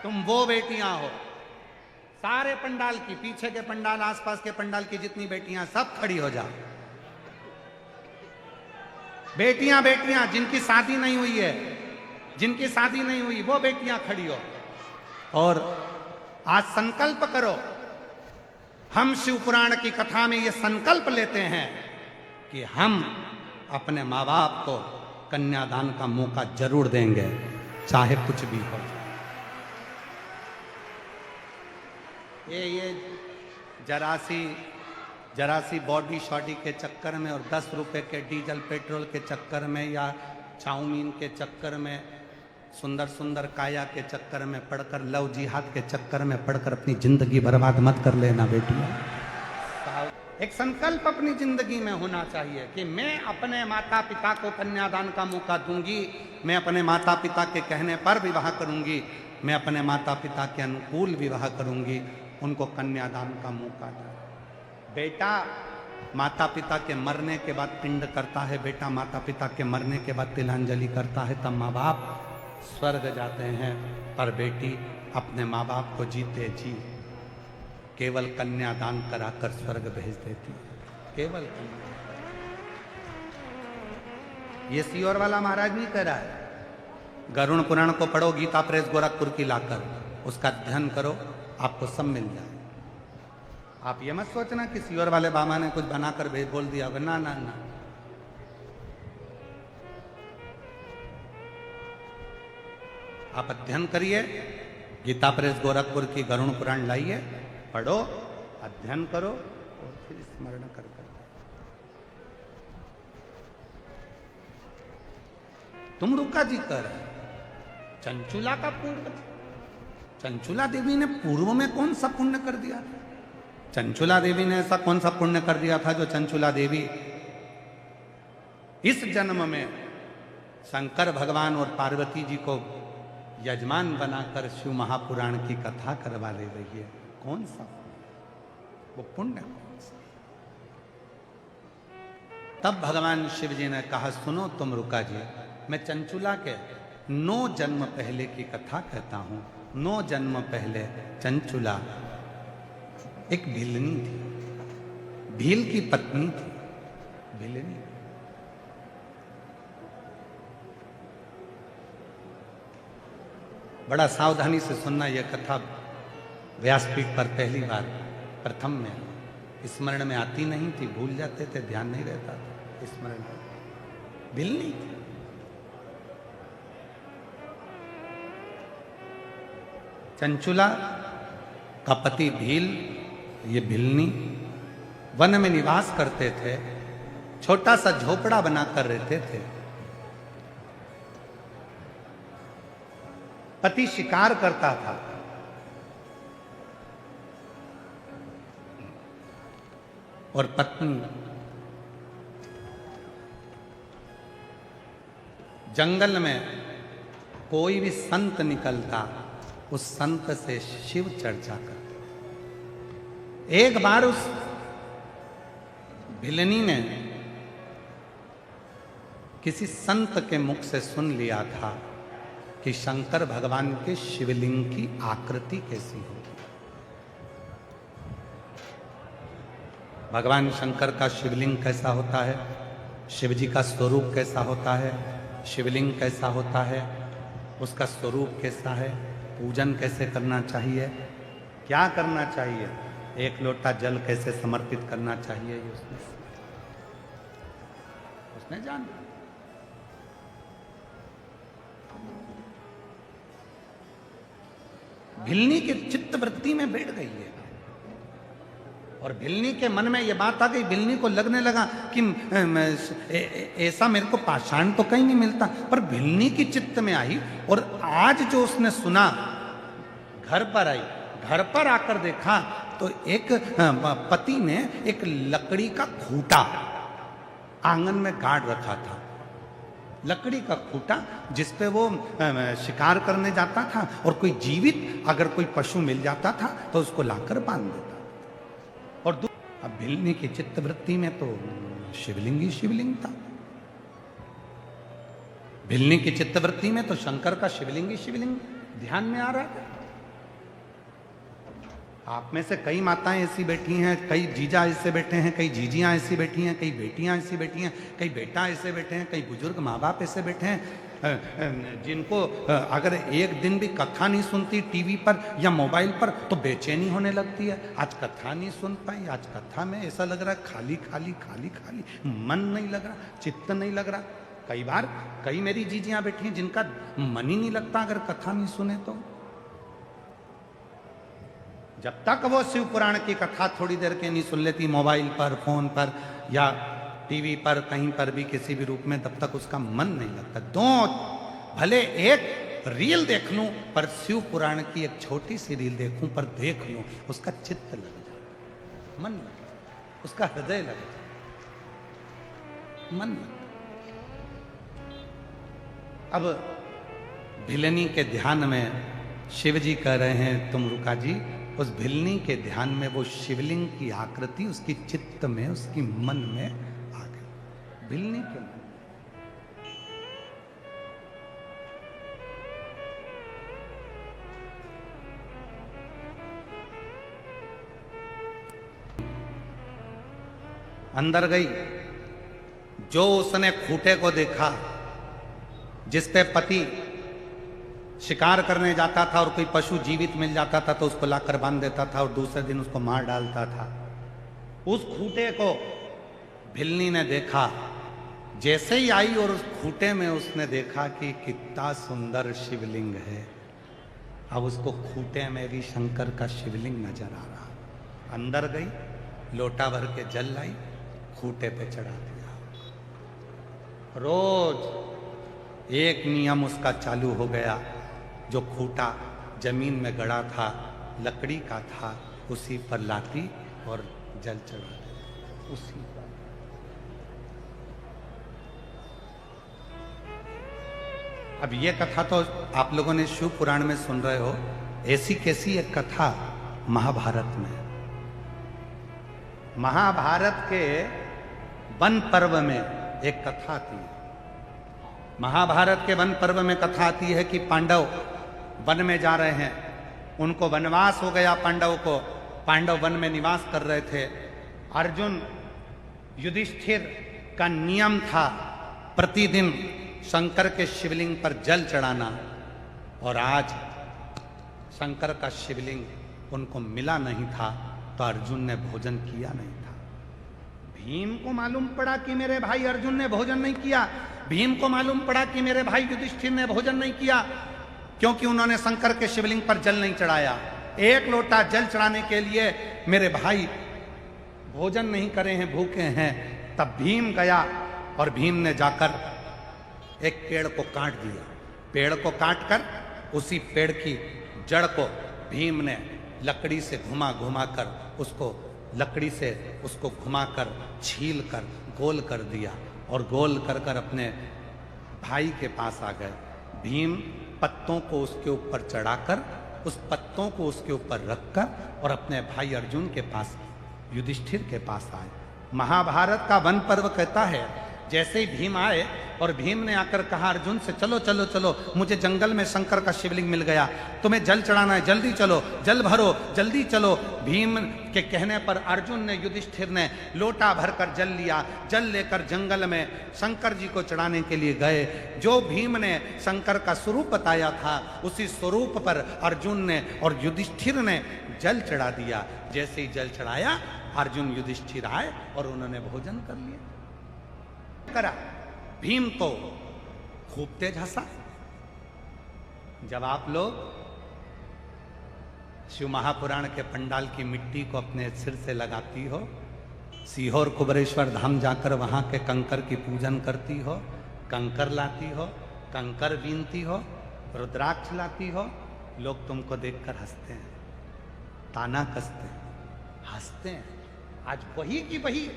Speaker 1: तुम वो बेटियां हो। सारे पंडाल की, पीछे के पंडाल, आसपास के पंडाल की जितनी बेटियां, सब खड़ी हो जाओ। बेटियां बेटियां जिनकी शादी नहीं हुई है, जिनकी शादी नहीं हुई वो बेटियां खड़ी हो। और आज संकल्प करो, हम शिव पुराण की कथा में ये संकल्प लेते हैं कि हम अपने माँ बाप को कन्यादान का मौका जरूर देंगे, चाहे कुछ भी हो। ये जरा सी बॉडी शॉडी के चक्कर में और 10 रुपए के डीजल पेट्रोल के चक्कर में या चाउमीन के चक्कर में, सुंदर सुंदर काया के चक्कर में पढ़कर, लव जिहाद के चक्कर में पढ़कर अपनी जिंदगी बर्बाद मत कर लेना बेटियां। एक संकल्प अपनी जिंदगी में होना चाहिए कि मैं अपने माता पिता को कन्यादान का मौका दूंगी, मैं अपने माता पिता के कहने पर विवाह करूंगी, मैं अपने माता पिता के अनुकूल विवाह करूंगी, उनको कन्यादान का मौका दूं। बेटा माता पिता के मरने के बाद पिंड करता है, बेटा माता पिता के मरने के बाद तिलांजलि करता है, तब माँ बाप स्वर्ग जाते हैं। पर बेटी अपने माँ बाप को जीते जी केवल कन्यादान कराकर स्वर्ग भेज देती है। केवल ये सीओर वाला महाराज नहीं कह रहा है। गरुण पुराण को पढ़ो, गीता प्रेस गोरखपुर की लाकर उसका अध्ययन करो, आपको सब मिल जाए। आप ये मत सोचना कि सीओर वाले बाबा ने कुछ बनाकर बोल दिया होगा, ना ना ना। आप अध्ययन करिए, गीता प्रेस गोरखपुर की गरुण पुराण लाइए, पढ़ो, अध्ययन करो और फिर स्मरण कर। तुम रुका जी कर चंचुला का पुण्य, चंचुला देवी ने पूर्व में कौन सा पुण्य कर दिया था? चंचुला देवी ने ऐसा कौन सा पुण्य कर दिया था जो चंचुला देवी इस जन्म में शंकर भगवान और पार्वती जी को यजमान बनाकर शिव महापुराण की कथा करवा ले रही है? कौन सा वो पुण्य? कौन सा? तब भगवान शिव जी ने कहा, सुनो तुम रुका जी, मैं चंचुला के 9 जन्म पहले की कथा कहता हूं। 9 जन्म पहले चंचुला एक भिलनी थी, भील की पत्नी थी, भिलनी। बड़ा सावधानी से सुनना, यह कथा व्यासपीठ पर पहली बार प्रथम में स्मरण में आती नहीं थी, भूल जाते थे, ध्यान नहीं रहता था स्मरण में। भिलनी थी। चंचुला का पति भील, ये भिलनी वन में निवास करते थे, छोटा सा झोपड़ा बनाकर रहते थे। पति शिकार करता था, और पत्नी जंगल में कोई भी संत निकलता, उस संत से शिव चर्चा करते। एक बार उस भिलनी ने किसी संत के मुख से सुन लिया था कि शंकर भगवान के शिवलिंग की आकृति कैसी होगी। भगवान शंकर का शिवलिंग कैसा होता है, शिवजी का स्वरूप कैसा होता है, शिवलिंग कैसा होता है, उसका स्वरूप कैसा है, पूजन कैसे करना चाहिए, क्या करना चाहिए, एक लोटा जल कैसे समर्पित करना चाहिए, ये उसने जाना। भिलनी के चित्त वृत्ति में बैठ गई है, और भिलनी के मन में यह बात आ गई, भिलनी को लगने लगा कि ऐसा मेरे को पाषाण तो कहीं नहीं मिलता, पर भिलनी की चित्त में आई। और आज जो उसने सुना, घर पर आई, घर पर आकर देखा तो एक पति ने एक लकड़ी का खूंटा आंगन में गाड़ रखा था, लकड़ी का खूंटा जिसपे वो शिकार करने जाता था, और कोई जीवित अगर कोई पशु मिल जाता था तो उसको लाकर बांध देता। और अब भिलनी की चित्तवृत्ति में तो शिवलिंग ही शिवलिंग था। भिलनी की चित्तवृत्ति में तो शंकर का शिवलिंग ही शिवलिंग ध्यान में आ रहा था। आप में से कई माताएं ऐसी बैठी हैं, कई जीजा ऐसे बैठे हैं, कई जीजियां ऐसी बैठी हैं, कई बेटियां ऐसी बैठी हैं, कई बेटा ऐसे बैठे हैं, कई बुजुर्ग माँ बाप ऐसे बैठे हैं जिनको अगर एक दिन भी कथा नहीं सुनती टीवी पर या मोबाइल पर तो बेचैनी होने लगती है। आज कथा नहीं सुन पाई, आज कथा में ऐसा लग रहा है खाली खाली खाली खाली, मन नहीं लग रहा, चित्त नहीं लग रहा। कई बार कई मेरी जीजियां बैठी हैं जिनका मन ही नहीं लगता अगर कथा नहीं सुने तो। जब तक वो शिव पुराण की कथा थोड़ी देर के नहीं सुन लेती मोबाइल पर, फोन पर या टीवी पर, कहीं पर भी किसी भी रूप में, तब तक उसका मन नहीं लगता। भले एक रील देख लूं पर शिव पुराण की एक छोटी सी रील देखूं पर देख लूं, उसका चित्त लग जाए, मन लग जाए, उसका हृदय लग जाए, मन लग जाए। अब भिलनी के ध्यान में शिव जी कह रहे हैं तुम रुका जी, उस भिलनी के ध्यान में वो शिवलिंग की आकृति उसकी चित्त में, उसकी मन में आ गई। भिलनी के मन अंदर गई। जो उसने खूंटे को देखा जिस पे पति शिकार करने जाता था और कोई पशु जीवित मिल जाता था तो उसको लाकर बांध देता था और दूसरे दिन उसको मार डालता था, उस खूंटे को भिलनी ने देखा। जैसे ही आई और उस खूंटे में उसने देखा कि कितना सुंदर शिवलिंग है। अब उसको खूंटे में भी शंकर का शिवलिंग नजर आ रहा। अंदर गई, लोटा भर के जल लाई, खूंटे पे चढ़ा दिया। रोज एक नियम उसका चालू हो गया। जो खूंटा जमीन में गड़ा था, लकड़ी का था, उसी पर लाती और जल चढ़ा देती, उसी पर। अब ये कथा तो आप लोगों ने शिव पुराण में सुन रहे हो, ऐसी कैसी एक कथा महाभारत में। महाभारत के वन पर्व में एक कथा थी। महाभारत के वन पर्व में कथा आती है कि पांडव वन में जा रहे हैं, उनको वनवास हो गया पांडव को। पांडव वन में निवास कर रहे थे। अर्जुन युधिष्ठिर का नियम था प्रतिदिन शंकर के शिवलिंग पर जल चढ़ाना, और आज शंकर का शिवलिंग उनको मिला नहीं था तो अर्जुन ने भोजन किया नहीं था। भीम को मालूम पड़ा कि मेरे भाई अर्जुन ने भोजन नहीं किया, भीम को मालूम पड़ा कि मेरे भाई युधिष्ठिर ने भोजन नहीं किया, क्योंकि उन्होंने शंकर के शिवलिंग पर जल नहीं चढ़ाया। एक लोटा जल चढ़ाने के लिए मेरे भाई भोजन नहीं करे हैं, भूखे हैं। तब भीम गया और भीम ने जाकर एक पेड़ को काट दिया। पेड़ को काट कर उसी पेड़ की जड़ को भीम ने लकड़ी से घुमा घुमा कर उसको, लकड़ी से उसको घुमाकर छील कर गोल कर दिया और गोल कर कर अपने भाई के पास आ गए। भीम पत्तों को उसके ऊपर चढ़ाकर, उस पत्तों को उसके ऊपर रखकर और अपने भाई अर्जुन के पास, युधिष्ठिर के पास आए। महाभारत का वन पर्व कहता है जैसे ही भीम आए और भीम ने आकर कहा अर्जुन से, चलो चलो चलो, मुझे जंगल में शंकर का शिवलिंग मिल गया, तुम्हें जल चढ़ाना है, जल्दी चलो, जल भरो, जल्दी चलो। भीम के कहने पर अर्जुन ने, युधिष्ठिर ने लोटा भरकर जल लिया। जल लेकर जंगल में शंकर जी को चढ़ाने के लिए गए। जो भीम ने शंकर का स्वरूप बताया था उसी स्वरूप पर अर्जुन ने और युधिष्ठिर ने जल चढ़ा दिया। जैसे ही जल चढ़ाया अर्जुन युधिष्ठिर आए और उन्होंने भोजन कर लिया। करा भीम तो खूब तेज हंसा। जब आप लोग शिव महापुराण के पंडाल की मिट्टी को अपने सिर से लगाती हो, सीहोर कुबरेश्वर धाम जाकर वहां के कंकर की पूजन करती हो, कंकर लाती हो, कंकर बीनती हो, रुद्राक्ष लाती हो, लोग तुमको देखकर हंसते हैं, ताना कसते हैं, हंसते हैं। आज वही की वही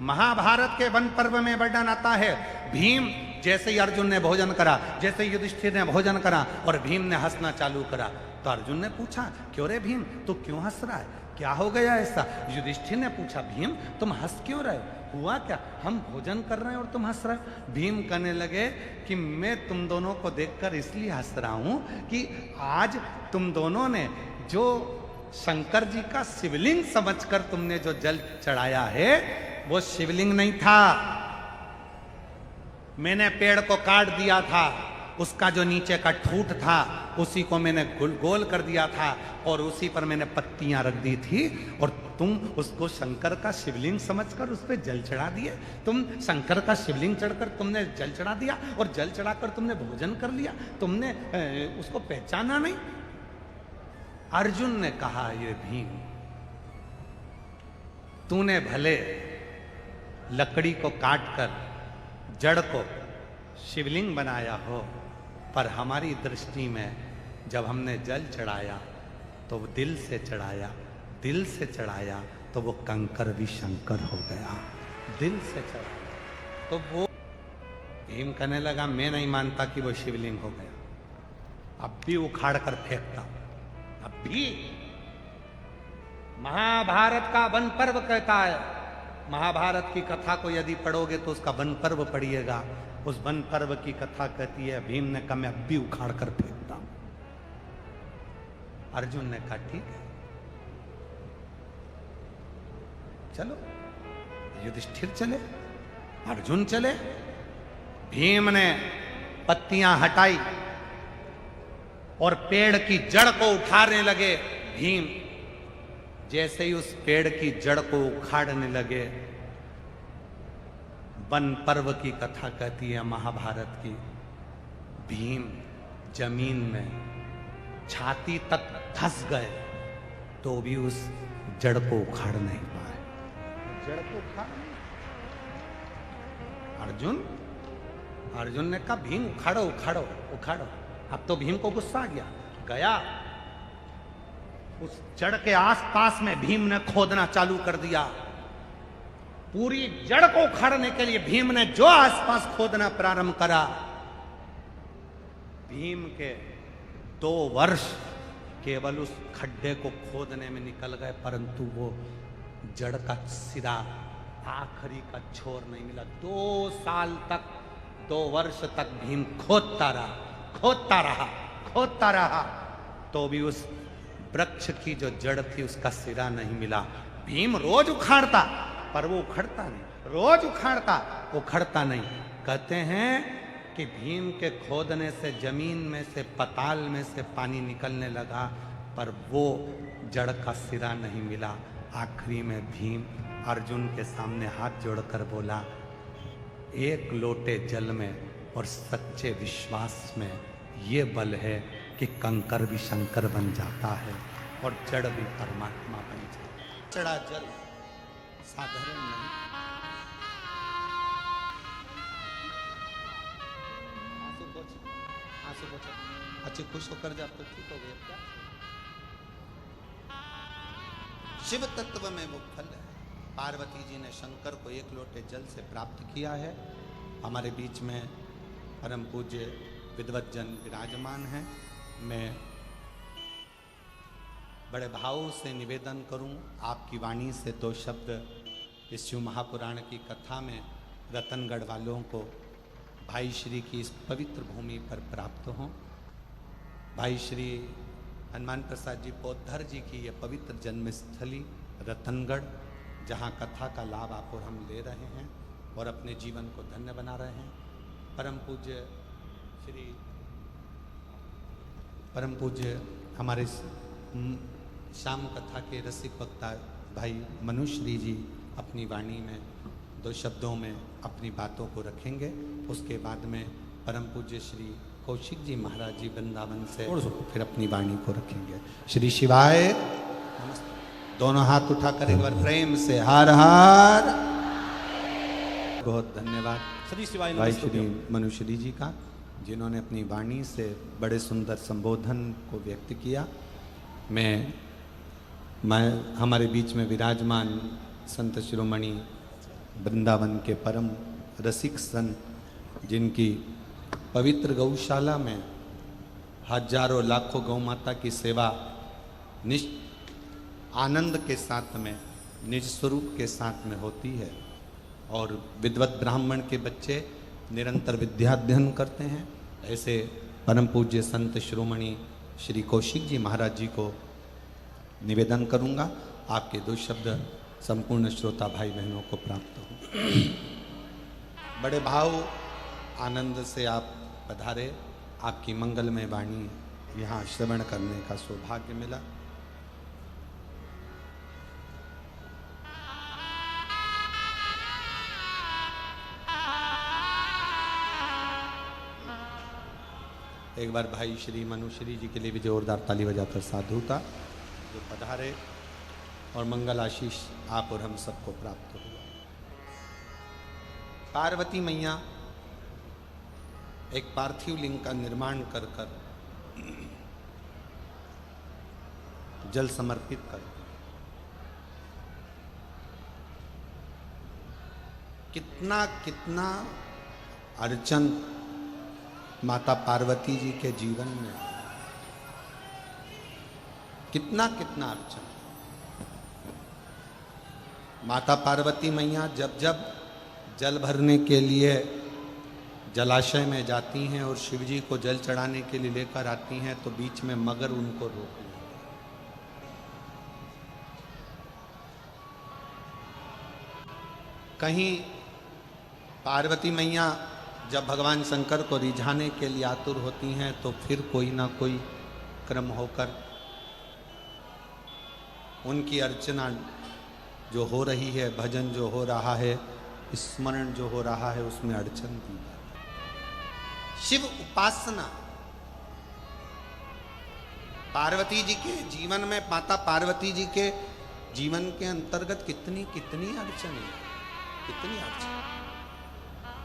Speaker 1: महाभारत के वन पर्व में वर्णन आता है, भीम जैसे ही अर्जुन ने भोजन करा, जैसे युधिष्ठिर ने भोजन करा और भीम ने हंसना चालू करा, तो अर्जुन ने पूछा, क्यों रे भीम, तू क्यों हंस रहा है, क्या हो गया ऐसा? युधिष्ठिर ने पूछा, भीम तुम हंस क्यों रहे, हुआ क्या? हम भोजन कर रहे हैं और तुम हंस रहे हो। भीम कहने लगे कि मैं तुम दोनों को देखकर इसलिए हंस रहा हूं कि आज तुम दोनों ने जो शंकर जी का शिवलिंग समझकर तुमने जो जल चढ़ाया है वो शिवलिंग नहीं था, मैंने पेड़ को काट दिया था, उसका जो नीचे का ठूठ था उसी को मैंने गोल कर दिया था और उसी पर मैंने पत्तियां रख दी थी और तुम उसको शंकर का शिवलिंग समझकर उस पर जल चढ़ा दिए। तुम शंकर का शिवलिंग चढ़कर तुमने जल चढ़ा दिया और जल चढ़ाकर तुमने भोजन कर लिया, तुमने उसको पहचाना नहीं। अर्जुन ने कहा, ये भीम, तूने भले लकड़ी को काटकर जड़ को शिवलिंग बनाया हो, पर हमारी दृष्टि में जब हमने जल चढ़ाया तो वो दिल से चढ़ाया, दिल से चढ़ाया तो वो कंकर भी शंकर हो गया, दिल से चढ़ाया। तो वो भीम कहने लगा, मैं नहीं मानता कि वो शिवलिंग हो गया, अब भी उखाड़ कर फेंकता, अब भी। महाभारत का वन पर्व कहता है, महाभारत की कथा को यदि पढ़ोगे तो उसका वन पर्व पढ़िएगा, उस वन पर्व की कथा कहती है, भीम ने कहा मैं अब भी उखाड़ कर फेंकता हूं। अर्जुन ने कहा ठीक है, चलो। युधिष्ठिर चले, अर्जुन चले, भीम ने पत्तियां हटाई और पेड़ की जड़ को उठाने लगे। भीम जैसे ही उस पेड़ की जड़ को उखाड़ने लगे, वन पर्व की कथा कहती है महाभारत की, भीम जमीन में छाती तक धंस गए तो भी उस जड़ को उखाड़ नहीं पाए। जड़ को उखाड़ नहीं। अर्जुन ने कहा, भीम उखाड़ो उखाड़ो उखाड़ो। अब तो भीम को गुस्सा आ गया, उस जड़ के आसपास में भीम ने खोदना चालू कर दिया। पूरी जड़ को उखाड़ने के लिए भीम ने जो आसपास खोदना प्रारंभ करा, भीम के 2 वर्ष केवल उस खड्डे को खोदने में निकल गए, परंतु वो जड़ का सिरा, आखिरी का छोर नहीं मिला। 2 साल तक, 2 वर्ष तक भीम खोदता रहा, तो भी उस वृक्ष की जो जड़ थी उसका सिरा नहीं मिला। भीम रोज उखाड़ता पर वो उखड़ता नहीं, रोज उखड़ता नहीं। कहते हैं कि भीम के खोदने से जमीन में से, पताल में से पानी निकलने लगा, पर वो जड़ का सिरा नहीं मिला। आखिरी में भीम अर्जुन के सामने हाथ जोड़कर बोला, एक लोटे जल में और सच्चे विश्वास में ये बल है कि कंकर भी शंकर बन जाता है और जड़ भी परमात्मा बन जाता है। चढ़ा जल साधारण नहीं। आंसू पोछो, अच्छे खुश होकर जा तो ठीक हो गया क्या? शिव तत्व में वो फल है। पार्वती जी ने शंकर को 1 लोटे जल से प्राप्त किया है। हमारे बीच में परम पूज्य विद्वत जन विराजमान हैं। मैं बड़े भाव से निवेदन करूं, आपकी वाणी से 2 शब्द इस शिव महापुराण की कथा में रतनगढ़ वालों को भाई श्री की इस पवित्र भूमि पर प्राप्त हों। भाई श्री हनुमान प्रसाद जी पोद्धर जी की ये पवित्र जन्मस्थली रतनगढ़, जहाँ कथा का लाभ आप और हम ले रहे हैं और अपने जीवन को धन्य बना रहे हैं। परम पूज्य हमारे शाम कथा के रसिक वक्ता भाई मनुश्री जी अपनी वाणी में 2 शब्दों में अपनी बातों को रखेंगे। उसके बाद में परम पूज्य श्री कौशिक जी महाराज जी वृंदावन से फिर अपनी वाणी को रखेंगे। श्री शिवाय नमस्ते। दोनों हाथ उठाकर एक बार प्रेम से हार हार। बहुत धन्यवाद
Speaker 2: श्री शिवाय
Speaker 1: भाई श्री मनुश्री जी का, जिन्होंने अपनी वाणी से बड़े सुंदर संबोधन को व्यक्त किया। मैं हमारे बीच में विराजमान संत शिरोमणि वृंदावन के परम रसिक संत, जिनकी पवित्र गौशाला में हजारों लाखों गौ माता की सेवा आनंद के साथ में, निज स्वरूप के साथ में होती है, और विद्वत ब्राह्मण के बच्चे निरंतर विद्याध्ययन करते हैं। ऐसे परम पूज्य संत शिरोमणि श्री कौशिक जी महाराज जी को निवेदन करूंगा, आपके दो शब्द संपूर्ण श्रोता भाई बहनों को प्राप्त हो। बड़े भाव आनंद से आप पधारे, आपकी मंगलमय वाणी यहाँ श्रवण करने का सौभाग्य मिला। एक बार भाई श्री मनुश्री जी के लिए भी जोरदार ताली बजाकर साधुता जो पधारे, और मंगल आशीष आप और हम सबको प्राप्त हुआ। पार्वती मैया एक पार्थिव लिंग का निर्माण कर जल समर्पित करते। कितना कितना अर्चन माता पार्वती जी के जीवन में, कितना कितना अर्चन। माता पार्वती मैया जब जब जल भरने के लिए जलाशय में जाती हैं और शिव जी को जल चढ़ाने के लिए लेकर आती हैं, तो बीच में मगर उनको रोक लेते हैं। कहीं पार्वती मैया जब भगवान शंकर को रिझाने के लिए आतुर होती हैं, तो फिर कोई ना कोई क्रम होकर उनकी अर्चना जो हो रही है, भजन जो हो रहा है, स्मरण जो हो रहा है, उसमें अड़चन दी जाती है। शिव उपासना पार्वती जी के जीवन में, माता पार्वती जी के जीवन के अंतर्गत कितनी कितनी अड़चन है, कितनी अड़चन।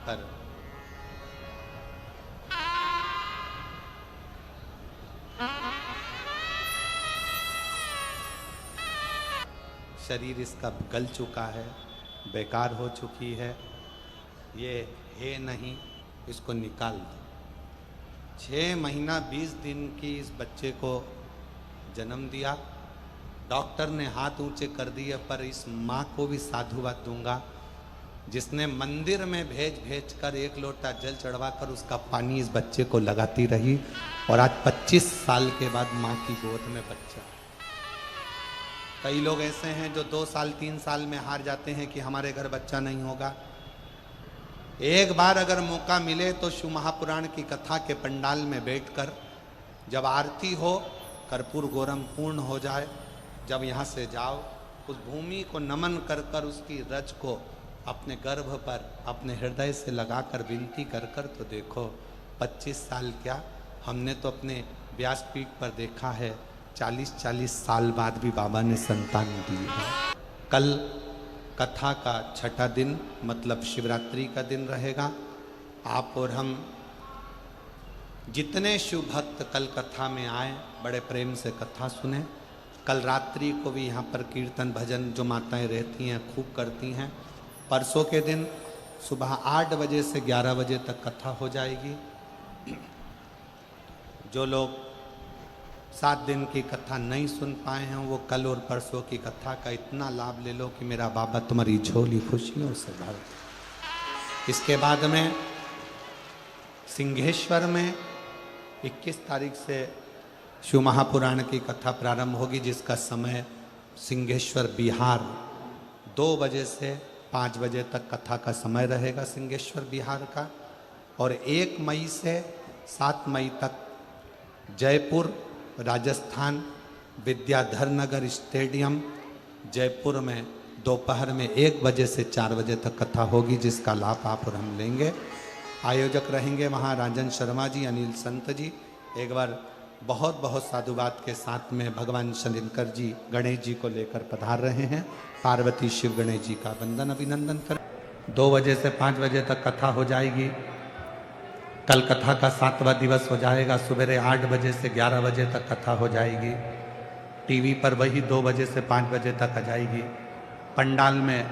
Speaker 1: पर शरीर इसका गल चुका है, बेकार हो चुकी है, ये है नहीं, इसको निकाल दो। 6 महीना 20 दिन की इस बच्चे को जन्म दिया, डॉक्टर ने हाथ ऊंचे कर दिए, पर इस माँ को भी साधुवाद दूंगा जिसने मंदिर में भेज भेज कर 1 लोटा जल चढ़वाकर उसका पानी इस बच्चे को लगाती रही, और आज 25 साल के बाद माँ की गोद में बच्चा। कई लोग ऐसे हैं जो 2 साल 3 साल में हार जाते हैं कि हमारे घर बच्चा नहीं होगा। एक बार अगर मौका मिले तो शिव महापुराण की कथा के पंडाल में बैठकर जब आरती हो, कर्पूर गौरम पूर्ण हो जाए, जब यहाँ से जाओ, उस भूमि को नमन कर कर उसकी रज को अपने गर्भ पर अपने हृदय से लगाकर विनती कर कर तो देखो, 25 साल क्या, हमने तो अपने व्यासपीठ पर देखा है 40-40 साल बाद भी बाबा ने संतान दी है। कल कथा का 6ठा दिन मतलब शिवरात्रि का दिन रहेगा। आप और हम जितने शिव भक्त कल कथा में आए, बड़े प्रेम से कथा सुने। कल रात्रि को भी यहाँ पर कीर्तन भजन जो माताएं रहती हैं खूब करती हैं। परसों के दिन सुबह 8 बजे से 11 बजे तक कथा हो जाएगी। जो लोग 7 दिन की कथा नहीं सुन पाए हैं, वो कल और परसों की कथा का इतना लाभ ले लो कि मेरा बाबा तुम्हारी झोली खुशियों से भर। इसके बाद में सिंहेश्वर में 21 तारीख से शिव महापुराण की कथा प्रारंभ होगी, जिसका समय सिंहेश्वर बिहार 2 बजे से 5 बजे तक कथा का समय रहेगा सिंहेश्वर बिहार का। और 1 मई से 7 मई तक जयपुर राजस्थान विद्याधर नगर स्टेडियम जयपुर में दोपहर में 1 बजे से 4 बजे तक कथा होगी, जिसका लाभ आप और हम लेंगे। आयोजक रहेंगे वहाँ राजन शर्मा जी, अनिल संत जी। एक बार बहुत बहुत साधुवाद के साथ में भगवान शंकर जी गणेश जी को लेकर पधार रहे हैं। पार्वती शिव गणेश जी का वंदन अभिनंदन कर 2 बजे से 5 बजे तक कथा हो जाएगी। कल कथा का 7वां दिवस हो जाएगा। सुबह 8 बजे से 11 बजे तक कथा हो जाएगी। टीवी पर वही 2 बजे से 5 बजे तक आ जाएगी। पंडाल में